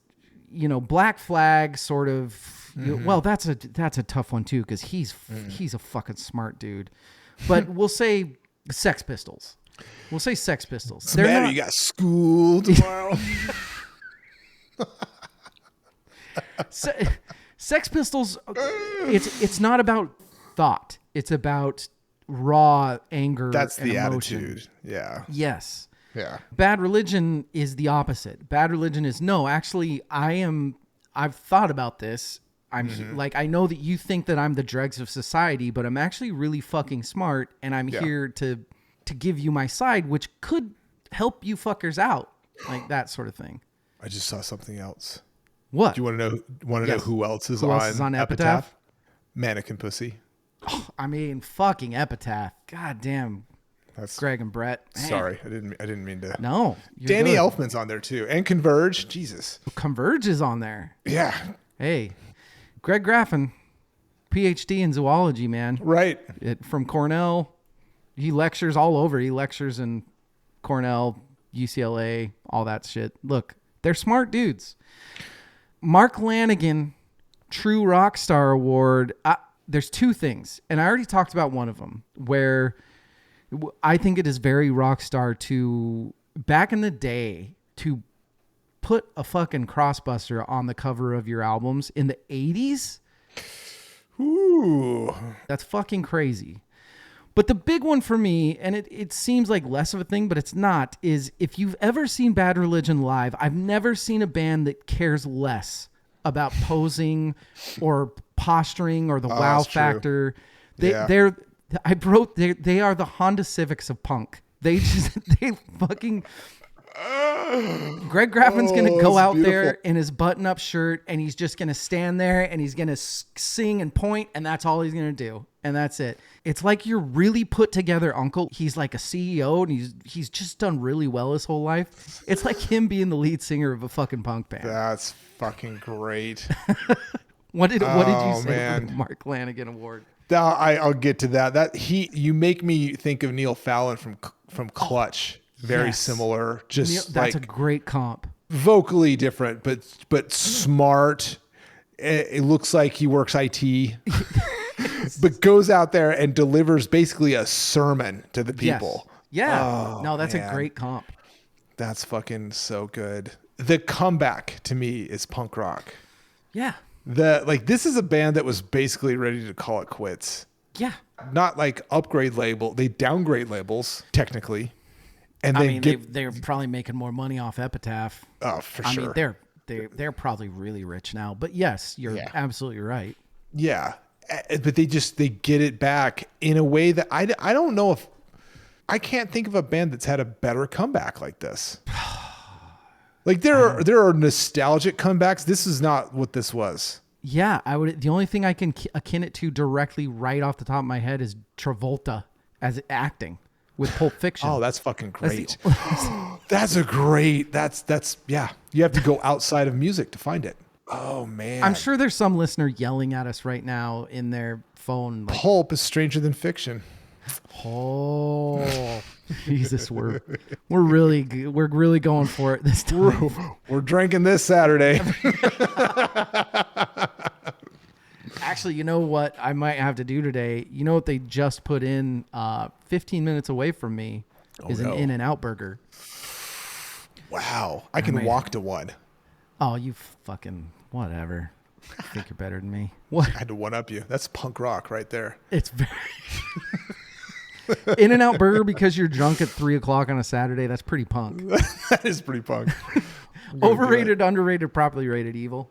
Black Flag sort of. Well, that's a tough one too, because he's a fucking smart dude. But we'll say Sex Pistols. You got school tomorrow. Sex Pistols. It's not about thought. It's about raw anger. That's and the emotion. attitude. Yeah. Yes. Yeah. Bad Religion is the opposite. Bad Religion is no. Actually, I've thought about this. I know that you think that I'm the dregs of society, but I'm actually really fucking smart, and I'm here to give you my side, which could help you fuckers out, like that sort of thing. I just saw something else. What? Do you want to know who else is on Epitaph? Mannequin Pussy. Oh, I mean, fucking Epitaph. God damn. That's Greg and Brett. Man. Sorry, I didn't mean to. No. Danny good. Elfman's on there too, and Converge. Jesus. Converge is on there. Yeah. Hey, Greg Graffin, PhD in zoology, man. Right. From Cornell. He lectures all over. He lectures in Cornell, UCLA, all that shit. Look, they're smart dudes. Mark Lanigan true rock star award, there's two things, and I already talked about one of them, where I think it is very rock star to, back in the day, to put a fucking Crossbuster on the cover of your albums in the 80s. Ooh. That's fucking crazy. But the big one for me, and it seems like less of a thing, but it's not, is if you've ever seen Bad Religion live, I've never seen a band that cares less about posing or posturing or the wow that's true. factor. They are the Honda Civics of punk. They fucking... Greg Graffin's going to go out there in his button-up shirt, and he's just going to stand there, and he's going to sing and point, and that's all he's going to do. And that's it. It's like your really put together uncle. He's like a CEO, and he's just done really well his whole life. It's like him being the lead singer of a fucking punk band. That's fucking great. What did you say man. for the Mark Lanigan Award? I'll get to that. You make me think of Neil Fallon from Clutch. Very Yes. similar. Just That's like a great comp. vocally different, but smart. It looks like he works IT, but goes out there and delivers basically a sermon to the people. Yes. Yeah. Oh, no, that's man. a great comp. That's fucking so good. The comeback to me is punk rock. Yeah. This is a band that was basically ready to call it quits. Yeah. Not like upgrade label. They downgrade labels technically. And I mean, they're probably making more money off Epitaph. Oh, for I sure. mean, they're probably really rich now. But yes, you're absolutely right. Yeah. But they get it back in a way that I don't know if I can't think of a band that's had a better comeback like this. Like there are nostalgic comebacks. This is not what this was. Yeah, the only thing I can akin it to directly right off the top of my head is Travolta as acting with Pulp Fiction. Oh, that's fucking great. That's yeah. You have to go outside of music to find it. Oh man. I'm sure there's some listener yelling at us right now in their phone. Like, Pulp is stranger than fiction. oh, Jesus, we're really going for it this time. We're drinking this Saturday. Actually, you know what I might have to do today? You know what they just put in 15 minutes away from me is an In-N-Out burger. Wow. I can walk to one. Oh, you fucking whatever. I think you're better than me. What? I had to one up you. That's punk rock right there. It's very In-N-Out burger because you're drunk at 3:00 on a Saturday. That's pretty punk. That is pretty punk. Overrated, underrated, properly rated, evil.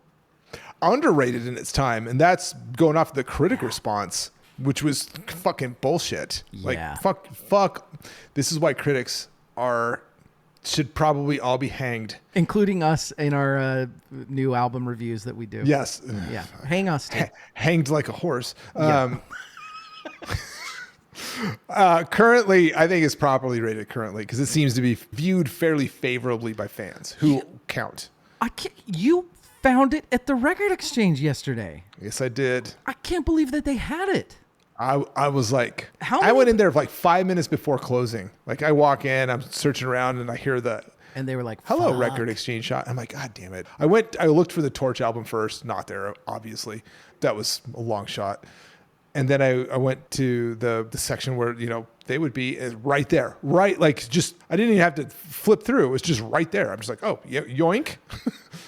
Underrated in its time, and that's going off the critic response, which was fucking bullshit. Yeah. Like fuck. This is why critics should probably all be hanged, including us in our new album reviews that we do. Yes. Yeah. Hang us too. Hanged like a horse. Yeah. Currently, I think it's properly rated currently because it seems to be viewed fairly favorably by fans who count. You found it at the record exchange yesterday. Yes, I did. I can't believe that they had it. I was like, I went in there like 5 minutes before closing. Like I walk in, I'm searching around and I hear and they were like, hello, fuck. record exchange shot. I'm like, God damn it. I looked for the Torch album first. Not there, obviously. That was a long shot. And then I went to the section where, they would be right there. Right. Like just, I didn't even have to flip through. It was just right there. I'm just like, oh, yoink.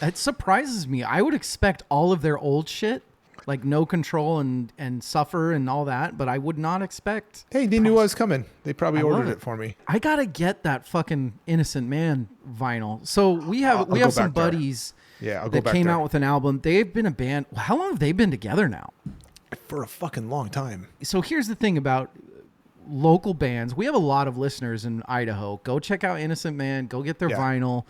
It surprises me. I would expect all of their old shit, like No Control and Suffer and all that, but I would not expect. Hey, they knew I was coming. They probably ordered it for me. I got to get that fucking Innocent Man vinyl. So we have some buddies that came out with an album. They've been a band. How long have they been together now? For a fucking long time. So here's the thing about local bands. We have a lot of listeners in Idaho. Go check out Innocent Man. Go get their vinyl.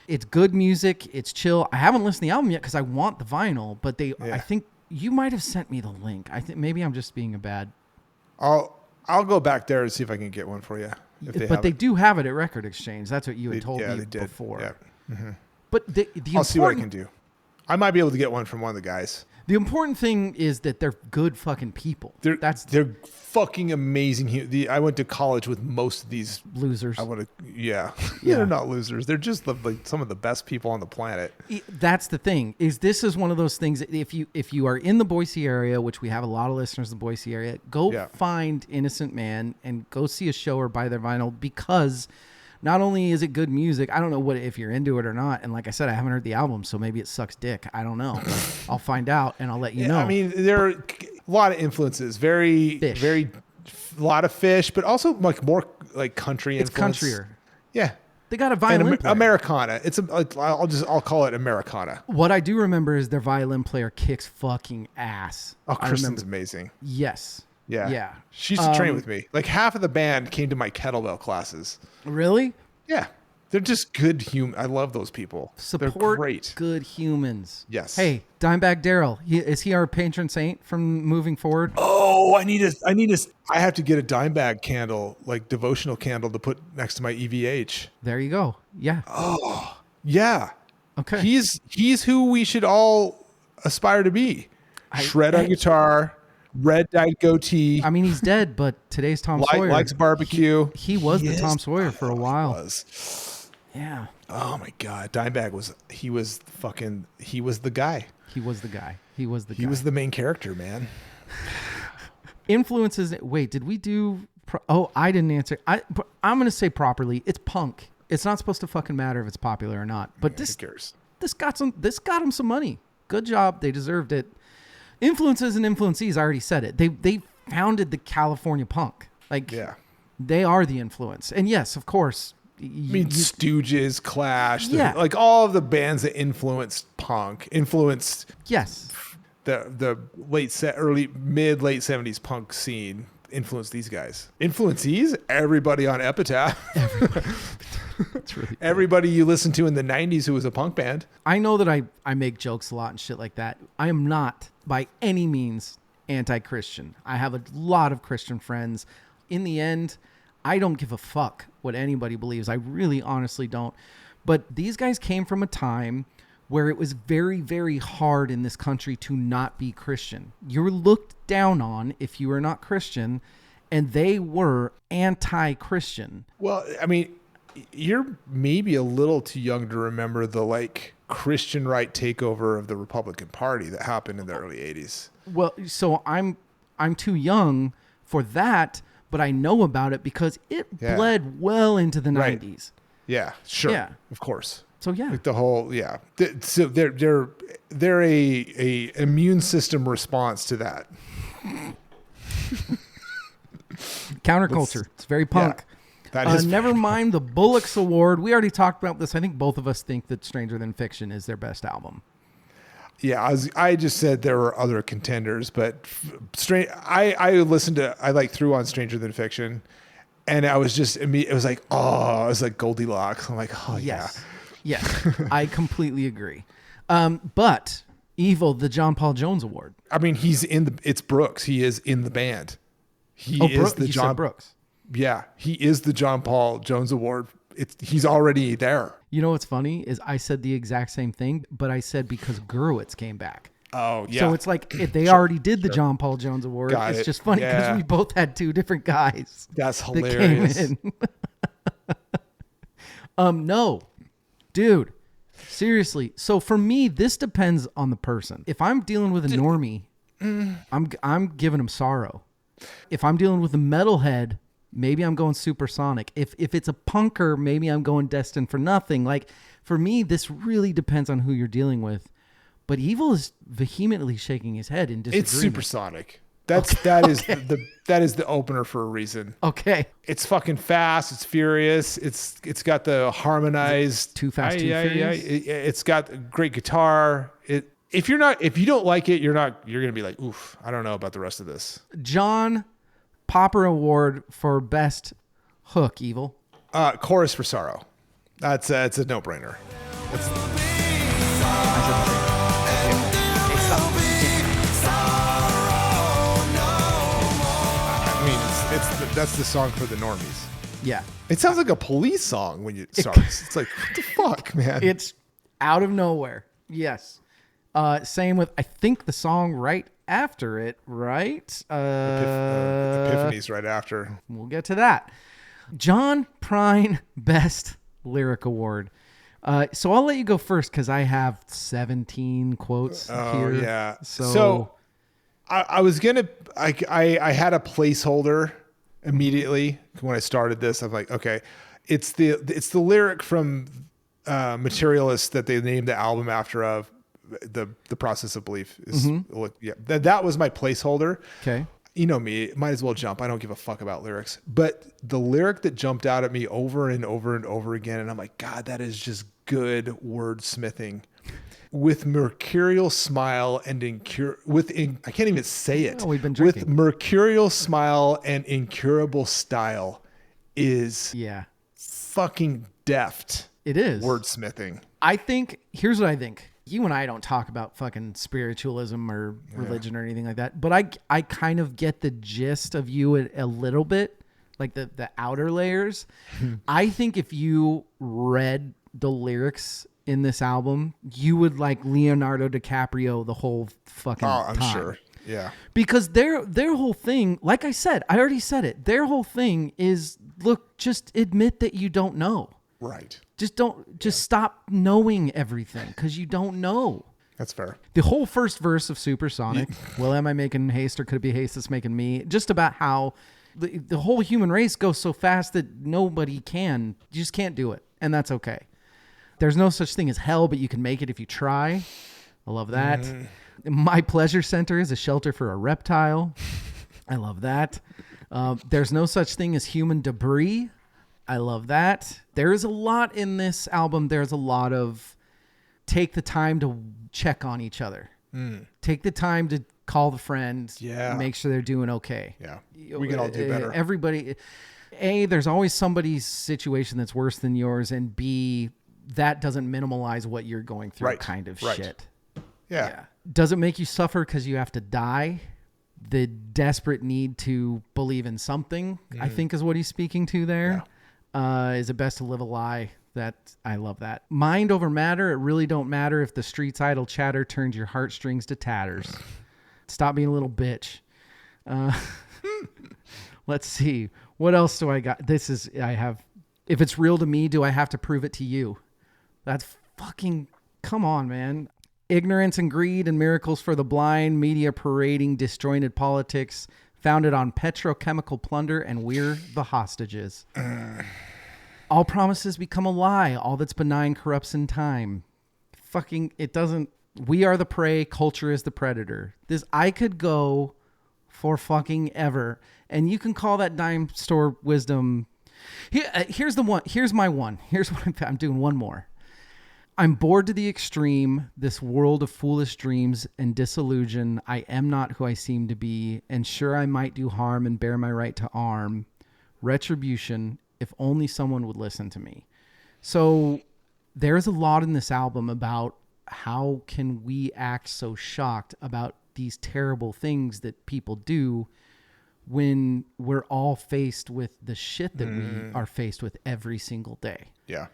It's good music. It's chill. I haven't listened to the album yet because I want the vinyl, but I think you might have sent me the link. I think maybe I'm just being a bad. I'll go back there and see if I can get one for you. But they do have it at Record Exchange. That's what you had told me before. Yeah. Mm-hmm. But I'll see what I can do. I might be able to get one from one of the guys. The important thing is that they're good fucking people. They're fucking amazing. I went to college with most of these losers. Yeah. They're not losers. They're just like some of the best people on the planet. That's the thing. This is one of those things that if you are in the Boise area, which we have a lot of listeners in the Boise area, go find Innocent Man and go see a show or buy their vinyl, because not only is it good music, I don't know if you're into it or not. And like I said, I haven't heard the album, so maybe it sucks dick. I don't know. I'll find out and I'll let you know. I mean, there are a lot of influences. Very a lot of Fish, but also like more like country influence. It's countryer. Yeah. They got a violin player. Americana. I'll call it Americana. What I do remember is their violin player kicks fucking ass. Oh, Kristen's amazing. Yes. Yeah. She used to train with me. Like half of the band came to my kettlebell classes. Really? Yeah. They're just good humans. I love those people. They're great. Good humans. Yes. Hey, Dimebag Daryl. Is he our patron saint from moving forward? Oh, I have to get a Dimebag candle, like devotional candle, to put next to my EVH. There you go. Yeah. Oh, yeah. Okay. He's who we should all aspire to be. Shred on guitar. Red dyed goatee. I mean, he's dead, but today's Tom Sawyer. Likes barbecue. He was the Tom Sawyer for a while. He was. Yeah. Oh my God. Dimebag was the guy. He was the guy. He was the main character, man. Influences. Wait, did we do? I didn't answer. I'm going to say properly. It's punk. It's not supposed to fucking matter if it's popular or not. But this got him some money. Good job. They deserved it. Influences and influencees, I already said it. They founded the California punk. They are the influence. And yes, of course. Stooges, Clash, yeah. All of the bands that influenced punk, influenced the late 70s punk scene, influenced these guys. Influencees, everybody on Epitaph. It's really cool. Everybody you listened to in the 90s who was a punk band. I know that I make jokes a lot and shit like that. I am not by any means anti-Christian. I have a lot of Christian friends. In the end, I don't give a fuck what anybody believes. I really honestly don't. But these guys came from a time where it was very, very hard in this country to not be Christian. You were looked down on if you were not Christian, and they were anti-Christian. Well, I mean, you're maybe a little too young to remember the Christian right takeover of the Republican Party that happened in the early 80s. Well, so I'm too young for that, but I know about it because it bled well into the 90s. Yeah, sure. Yeah. Of course. So yeah. The whole so they're a immune system response to that. Counterculture. It's very punk. Yeah. That is never mind the Bullocks Award. We already talked about this. I think both of us think that Stranger Than Fiction is their best album. Yeah, I just said there were other contenders, but I threw on Stranger Than Fiction, and I was just it was like, oh, it was like Goldilocks. I'm like, oh yes. I completely agree. But Evil, the John Paul Jones Award. I mean, it's Brooks. He is in the band. Said Brooks. Yeah, he is the John Paul Jones Award. He's already there. You know what's funny is I said the exact same thing, but I said because Gurewitz came back. Oh, yeah. So it's like if they already did the John Paul Jones Award. It's just funny because we both had two different guys. That's hilarious. That came in. No, dude, seriously. So for me, this depends on the person. If I'm dealing with a normie, I'm giving him Sorrow. If I'm dealing with a metalhead, maybe I'm going Supersonic. If it's a punker, maybe I'm going Destined for Nothing. Like, for me, this really depends on who you're dealing with. But Evil is vehemently shaking his head in disagreement. It's Supersonic. That is the opener for a reason. Okay. It's fucking fast. It's furious. It's got the harmonized. Too Fast, Too Furious. It's got great guitar. If you don't like it, you're gonna be like, oof, I don't know about the rest of this. John Popper Award for Best Hook, Evil. Chorus for Sorrow. It's a no-brainer. That's the song for the normies. Yeah. It sounds like a Police song when it starts. It's like, what the fuck, man? It's out of nowhere. Yes. Same with, I think, the song right after it, right? Epiphany's right after. We'll get to that. John Prine Best Lyric Award. So I'll let you go first because I have 17 quotes here. Yeah. So I was gonna. I had a placeholder immediately when I started this. I'm like, okay, it's the lyric from Materialist that they named the album after of the process of belief. Is yeah. That was my placeholder. okay. You know me, might as well jump. I don't give a fuck about lyrics. But the lyric that jumped out at me over and over and over again, and I'm like, God, that is just good wordsmithing. With mercurial smile and I can't even say it. Oh, we've been With drinking. mercurial smile and incurable style is Yeah, fucking deft it is. wordsmithing. I think, here's what I think. You and I don't talk about fucking spiritualism or religion or anything like that, but I kind of get the gist of you a little bit, like the outer layers. I think if you read the lyrics in this album, you would like Leonardo DiCaprio the whole fucking I'm time. sure. Yeah. Because their whole thing, like I said, I already said it. Their whole thing is, look, just admit that you don't know. Right. Just stop knowing everything because you don't know. That's fair. The whole first verse of Supersonic, well, am I making haste or could it be haste that's making me? Just about how the whole human race goes so fast that nobody can. You just can't do it. And that's okay. There's no such thing as hell, but you can make it if you try. I love that. My pleasure center is a shelter for a reptile. I love that. There's no such thing as human debris. I love that. There is a lot in this album. There's a lot of take the time to check on each other. Take the time to call the friend. Yeah. Make sure they're doing okay. Yeah. We can all do better. Everybody, A, there's always somebody's situation that's worse than yours. And B, that doesn't minimalize what you're going through Right. kind of Right. shit. Yeah. Does it make you suffer because you have to die? The desperate need to believe in something, I think is what he's speaking to there. Is it best to live a lie? I love that. Mind over matter. It really don't matter if the street's idle chatter turns your heartstrings to tatters. Stop being a little bitch. Let's see. What else do I got? If it's real to me, do I have to prove it to you? That's fucking, come on, man. Ignorance and greed and miracles for the blind, media parading disjointed politics, founded on petrochemical plunder, and we're the hostages. All promises become a lie. All that's benign corrupts in time. Fucking, it doesn't. We are the prey. Culture is the predator. I could go for fucking ever. And you can call that dime store wisdom. Here's the one. Here's my one. Here's what I'm doing one more. I'm bored to the extreme, this world of foolish dreams and disillusion. I am not who I seem to be, and sure I might do harm and bear my right to arm. Retribution, if only someone would listen to me. So there's a lot in this album about how can we act so shocked about these terrible things that people do when we're all faced with the shit that we are faced with every single day. Yeah.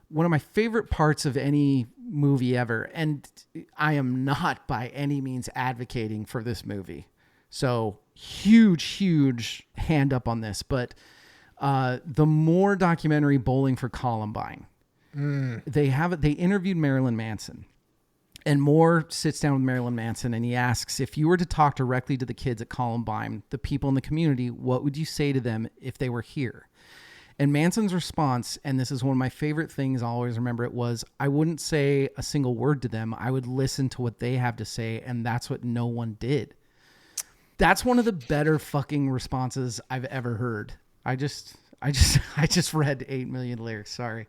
One of my favorite parts of any movie ever, and I am not by any means advocating for this movie. So huge hand up on this, but the More documentary Bowling for Columbine, they interviewed Marilyn Manson, and Moore sits down with Marilyn Manson and he asks, if you were to talk directly to the kids at Columbine, the people in the community, what would you say to them if they were here? And Manson's response, and this is one of my favorite things, I'll always remember it, was, I wouldn't say a single word to them. I would listen to what they have to say, and that's what no one did. That's one of the better fucking responses I've ever heard. I just read 8 million lyrics. Sorry.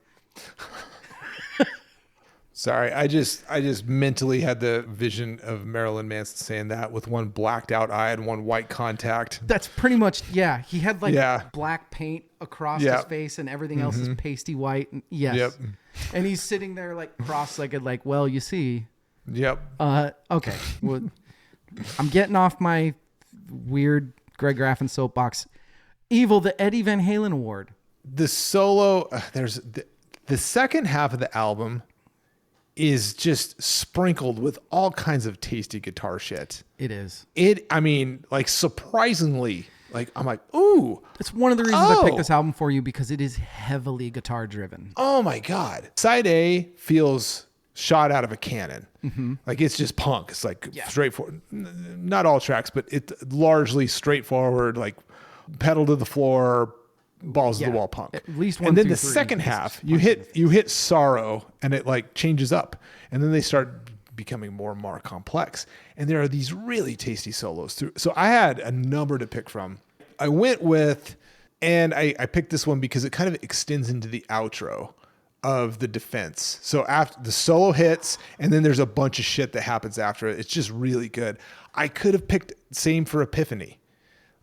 Sorry, I just mentally had the vision of Marilyn Manson saying that with one blacked out eye and one white contact. That's pretty much, yeah. He had black paint across his face and everything else is pasty white. And, yes. Yep. And he's sitting there like cross-legged, like, well, you see. Yep. Okay. Well, I'm getting off my weird Greg Graffin soapbox. Evil, the Eddie Van Halen Award. The solo, there's the second half of the album is just sprinkled with all kinds of tasty guitar shit. It is. I mean, like surprisingly, like I'm like, ooh. It's one of the reasons I picked this album for you, because it is heavily guitar driven. Oh my God. Side A feels shot out of a cannon. Like it's just punk. It's like straightforward. Not all tracks, but it's largely straightforward, like pedal to the floor, balls to the wall punk. At least one. And then through the three second is half, punch you hit sorrow, and it like changes up, and then they start becoming more and more complex. And there are these really tasty solos through. So I had a number to pick from. I went with, and I picked this one because it kind of extends into the outro of the Defense. So after the solo hits, and then there's a bunch of shit that happens after it. It's just really good. I could have picked same for Epiphany.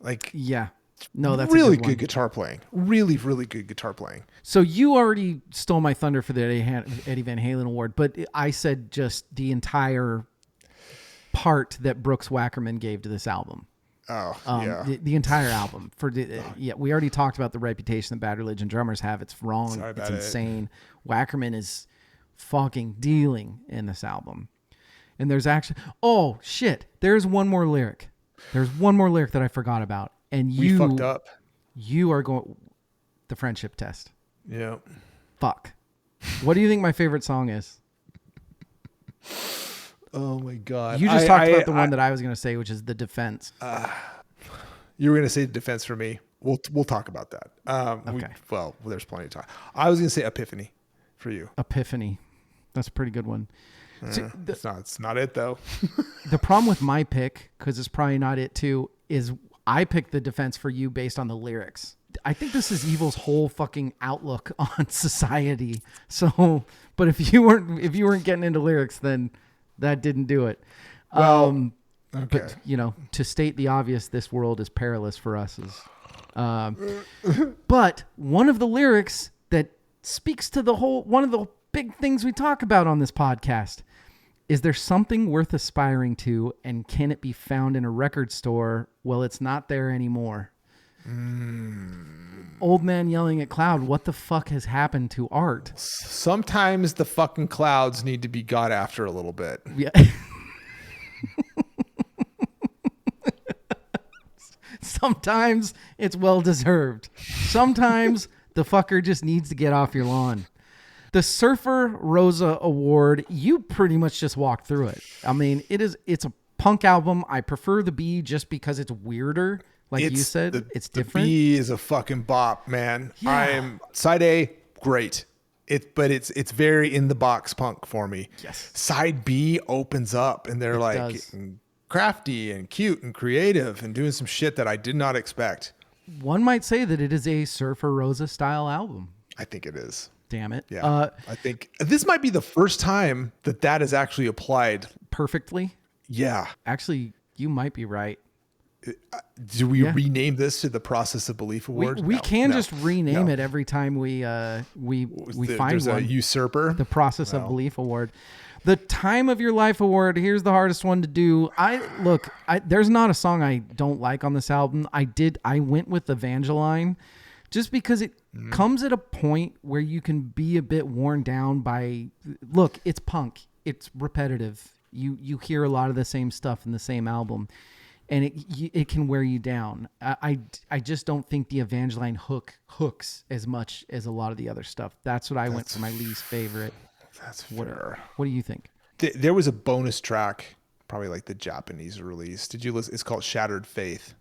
Like, Yeah. No, that's really a good, one. good guitar playing. Really, really good guitar playing. So you already stole my thunder for the Eddie Van Halen award, but I said just the entire part that Brooks Wackerman gave to this album. Oh, yeah. The entire album. We already talked about the reputation that Bad Religion drummers have. It's wrong. Sorry It's about it. insane. Wackerman is fucking dealing in this album. And there's actually, oh shit, there's one more lyric. There's one more lyric that I forgot about. And We fucked up. You are going, the friendship test. Yeah. Fuck. What do you think my favorite song is? Oh my God. You just talked about the one that I was going to say, which is The Defense. You were going to say Defense for me. We'll talk about that. Okay. There's plenty of time. I was going to say Epiphany for you. Epiphany. That's a pretty good one. See, It's not it though. the problem with my pick, because it's probably not it too, is I picked The Defense for you based on the lyrics. I think this is Evil's whole fucking outlook on society. So, but if you weren't getting into lyrics, then that didn't do it. Okay. But to state the obvious, this world is perilous for us. But one of the lyrics that speaks to one of the big things we talk about on this podcast is, there something worth aspiring to, and can it be found in a record store? Well, it's not there anymore. Old man yelling at cloud. What the fuck has happened to art? Sometimes the fucking clouds need to be got after a little bit. Yeah. Sometimes it's well deserved. Sometimes the fucker just needs to get off your lawn. The Surfer Rosa Award, you pretty much just walked through it. I mean, it's a punk album. I prefer the B just because it's weirder. Like you said, it's different. The B is a fucking bop, man. Yeah. Side A, great. But it's very in the box punk for me. Yes. Side B opens up, and they're getting crafty and cute and creative and doing some shit that I did not expect. One might say that it is a Surfer Rosa style album. I think it is. Damn it. Yeah. I think this might be the first time that is actually applied. Perfectly. Yeah. Actually, you might be right. Do we rename this to the Process of Belief Award? We can just rename it every time we find There's one. a usurper. The Process of Belief Award. The Time of Your Life Award. Here's the hardest one to do. There's not a song I don't like on this album. I went with Evangeline just because it comes at a point where you can be a bit worn down by, look, it's punk. It's repetitive. You hear a lot of the same stuff in the same album, and it can wear you down. I just don't think the Evangeline hooks as much as a lot of the other stuff. That's what I went for my least favorite. That's fair. What do you think? There was a bonus track, probably like the Japanese release. Did you listen? It's called Shattered Faith.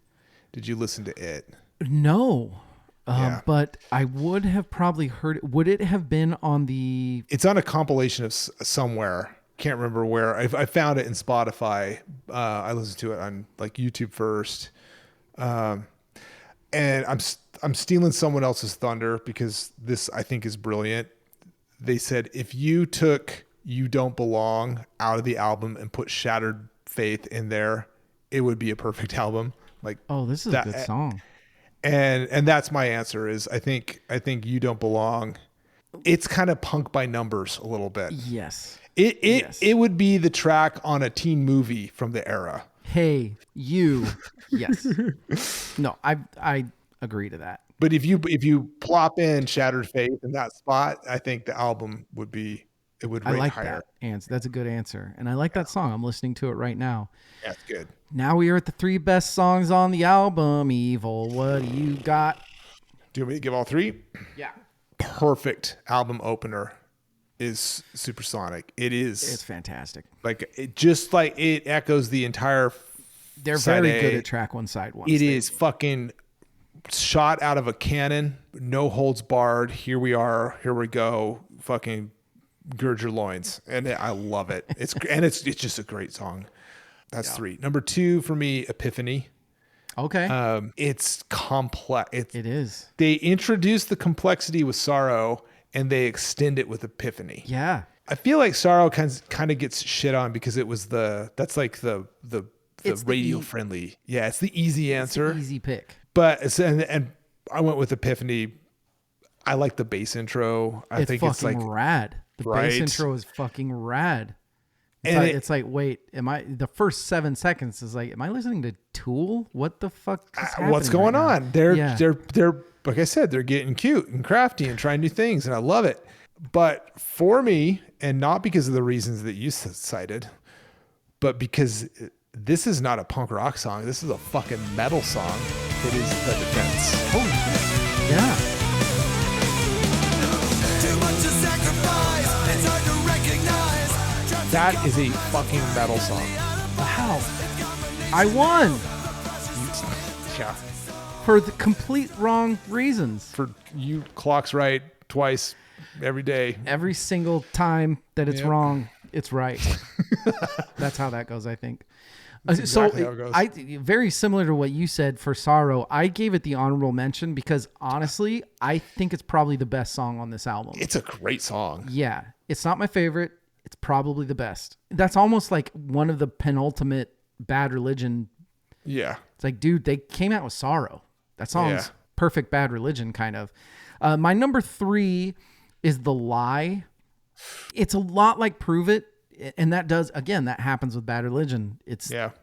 Did you listen to it? No. Yeah. But I would have probably heard it. Would it have been on the... It's on a compilation of somewhere. Can't remember where. I found it in Spotify. I listened to it on like YouTube first. And I'm stealing someone else's thunder because this I think is brilliant. They said, if you took You Don't Belong out of the album and put Shattered Faith in there, it would be a perfect album. Like, oh, this is a good song. And that's my answer is I think You Don't Belong. It's kind of punk by numbers a little bit. Yes. It would be the track on a teen movie from the era. Hey, you. Yes. No, I agree to that. But if you plop in Shattered Faith in that spot, I think the album would be it would I rate like higher. that answer. That's a good answer. And I like that song. I'm listening to it right now. Yeah, it's good. Now we are at the 3 best songs on the album. Evil, what do you got? Do you want me to give all 3? Yeah. Perfect album opener is Supersonic. It is. It's fantastic. Like it echoes the entire. They're side very A. good at track 1, side 1. It is fucking shot out of a cannon, no holds barred. Here we are, here we go. Fucking gird your loins, and I love it. It's just a great song. That's 3. Number 2 for me, Epiphany. Okay. It's complex. It is. They introduce the complexity with Sorrow, and they extend it with Epiphany. Yeah. I feel like Sorrow kind of gets shit on because it was that's like the It's the radio friendly. Yeah, it's the easy answer. Easy pick. But and I went with Epiphany. I like the bass intro. I think it's like rad. The right? bass intro is fucking rad. And It's like, wait, the first 7 seconds is like, am I listening to Tool? What the fuck is happening what's going right on? now? They're like I said, they're getting cute and crafty and trying new things, and I love it. But for me, and not because of the reasons that you cited, but because this is not a punk rock song. This is a fucking metal song. It is The Defense. Holy shit. Yeah. Too much to sacrifice, it's hard to recognize. That is a fucking metal song. Wow. I won Yeah. for the complete wrong reasons. For you, clock's right twice every day. Every single time that it's Yep. wrong, it's right. That's how that goes, I think. exactly how it goes. I very similar to what you said for Sorrow. I gave it the honorable mention because honestly, I think it's probably the best song on this album. It's a great song. Yeah, it's not my favorite. It's probably the best. That's almost like one of the penultimate Bad Religion. Yeah. It's like, dude, they came out with Sorrow. That song's Yeah. perfect Bad Religion, kind of. My number 3 is The Lie. It's a lot like Prove It. And that happens with Bad Religion.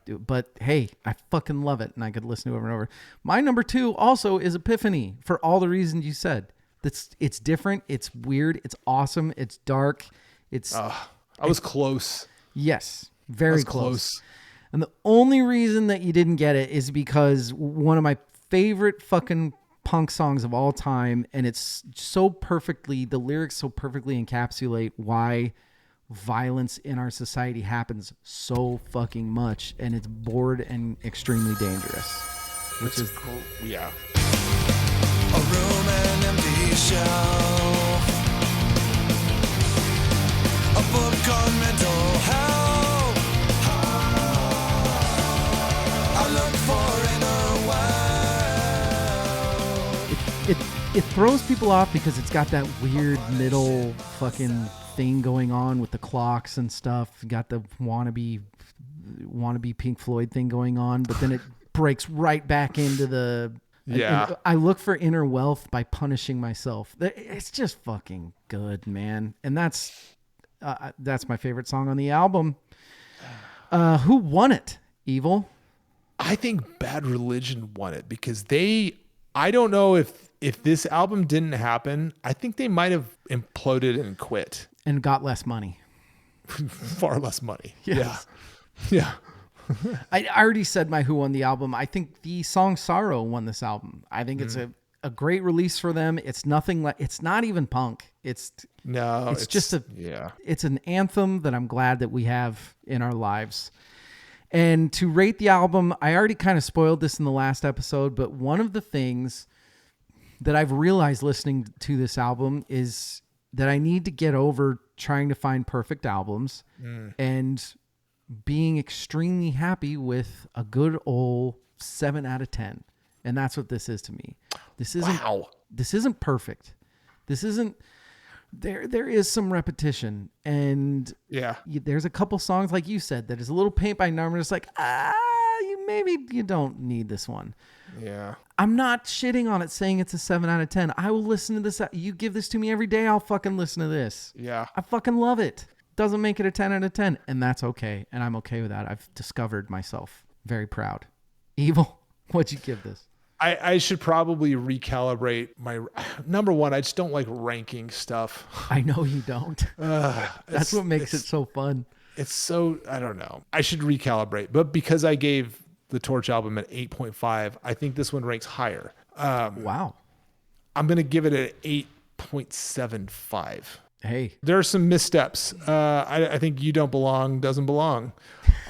But hey, I fucking love it. And I could listen to it over and over. My number 2 also is Epiphany for all the reasons you said. It's different. It's weird. It's awesome. It's dark. I was close. Yes, very was close. And the only reason that you didn't get it is because one of my favorite fucking punk songs of all time, and it's the lyrics so perfectly encapsulate why violence in our society happens so fucking much, and it's bored and extremely dangerous. Which is Yeah. A room and empty shelf. A book on mental health. I look for inner well. it throws people off because it's got that weird middle fucking thing going on with the clocks and stuff. You got the wannabe Pink Floyd thing going on, but then it breaks right back into the Yeah. I look for inner wealth by punishing myself. It's just fucking good, man. And that's my favorite song on the album. Who won it? Evil? I think Bad Religion won it because I don't know if this album didn't happen, I think they might have imploded and quit. And got less money. Far less money. Yes. Yeah. I already said my who won the album. I think the song Sorrow won this album. I think it's a great release for them. It's nothing like, it's not even punk. It's an anthem that I'm glad that we have in our lives. And to rate the album, I already kind of spoiled this in the last episode, but one of the things that I've realized listening to this album is that I need to get over trying to find perfect albums and being extremely happy with a good old 7 out of 10. And that's what this is to me. This isn't perfect. This isn't, there is some repetition, and there's a couple songs like you said that is a little paint by number. It's like, you don't need this one. Yeah. I'm not shitting on it saying it's a 7 out of 10. I will listen to this. You give this to me every day, I'll fucking listen to this. Yeah. I fucking love it. Doesn't make it a 10 out of 10, and that's okay. And I'm okay with that. I've discovered myself. Very proud. Evil, what'd you give this? I should probably recalibrate my number one. I just don't like ranking stuff. I know you don't. That's what makes it so fun. It's so, I don't know. I should recalibrate, but because I gave the Torch album an 8.5, I think this one ranks higher. Wow. I'm going to give it an 8.75. Hey. There are some missteps. I think You Don't Belong doesn't belong.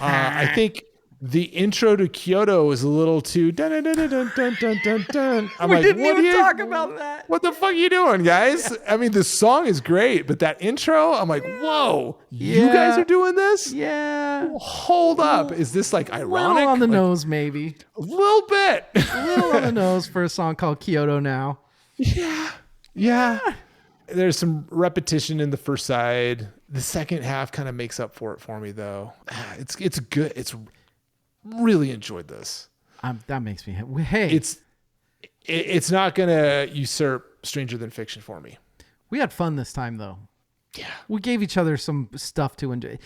I think the intro to Kyoto is a little too dun dun dun dun dun dun dun dun. I'm We like, didn't what even are you, talk about that. what the fuck are you doing, guys? I mean, the song is great, but that intro, I'm like, whoa, you guys are doing this? Yeah. Hold up. Is this like A ironic? little on the Like, nose, maybe. a little bit. A little on the nose for a song called Kyoto Now. Yeah. There's some repetition in the first side. The second half kind of makes up for it for me, though. It's good. It's really enjoyed this. That makes me happy. Hey, It's not gonna usurp Stranger Than Fiction for me. we had fun this time, though. Yeah. We gave each other some stuff to enjoy.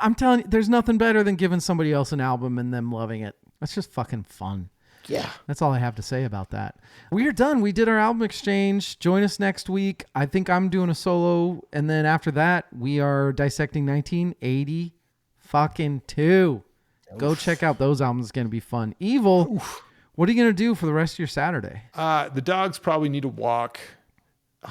I'm telling you, there's nothing better than giving somebody else an album and them loving it. That's just fucking fun. Yeah. That's all I have to say about that. We are done. We did our album exchange. Join us next week. I think I'm doing a solo. And then after that, we are dissecting 1980 fucking 2. Go check out those albums. It's going to be fun. Evil, what are you going to do for the rest of your Saturday? The dogs probably need to walk.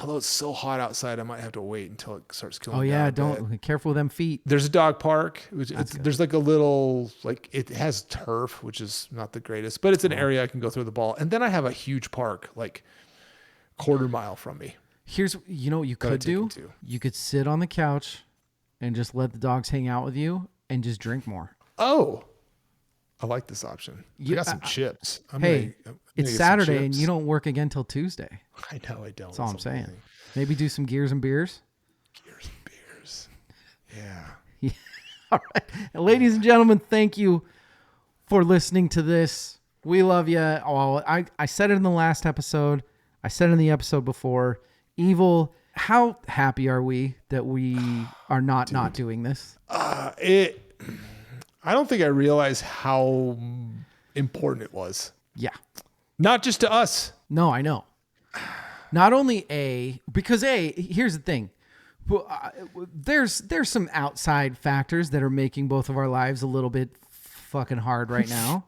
Although it's so hot outside, I might have to wait until it starts cooling Oh, down yeah. a bit. Be careful with them feet. There's a dog park. There's like a little, like it has turf, which is not the greatest, but it's an area I can go throw the ball. And then I have a huge park, like quarter mile from me. Here's, what you could do. You could sit on the couch and just let the dogs hang out with you and just drink more. Oh, I like this option. I got some chips. I'm Hey, gonna it's get some Saturday and chips. you don't work again till Tuesday. I know I don't. That's all I'm saying. Maybe do some gears and beers. Gears and beers. Yeah. All right. Ladies and gentlemen, thank you for listening to this. We love you. Oh, I said it in the last episode. I said it in the episode before. Evil, how happy are we that we are not doing this? I don't think I realized how important it was. Yeah. Not just to us. No, I know. Not only because here's the thing. There's some outside factors that are making both of our lives a little bit fucking hard right now.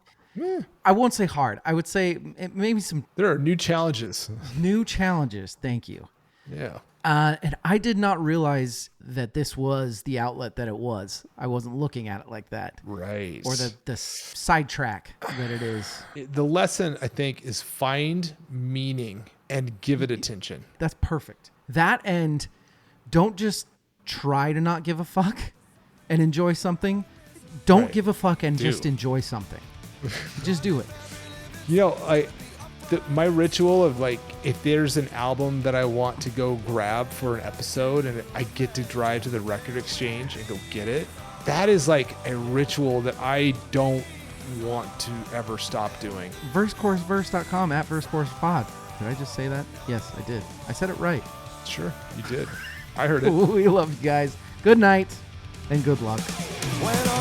I won't say hard. I would say maybe some There are new challenges. new challenges. Thank you. Yeah. And I did not realize that this was the outlet that it was. I wasn't looking at it like that. Right. Or the sidetrack that it is. The lesson, I think, is find meaning and give it attention. That's perfect. That, and don't just try to not give a fuck and enjoy something. Don't Right. give a fuck and Do. just enjoy something. Just do it. You know, my ritual of like, if there's an album that I want to go grab for an episode and I get to drive to the record exchange and go get it, that is like a ritual that I don't want to ever stop doing. Versecourseverse.com at VerseCoursePod. Did I just say that? Yes, I did. I said it right. Sure, you did. I heard it. We love you guys. Good night and good luck. When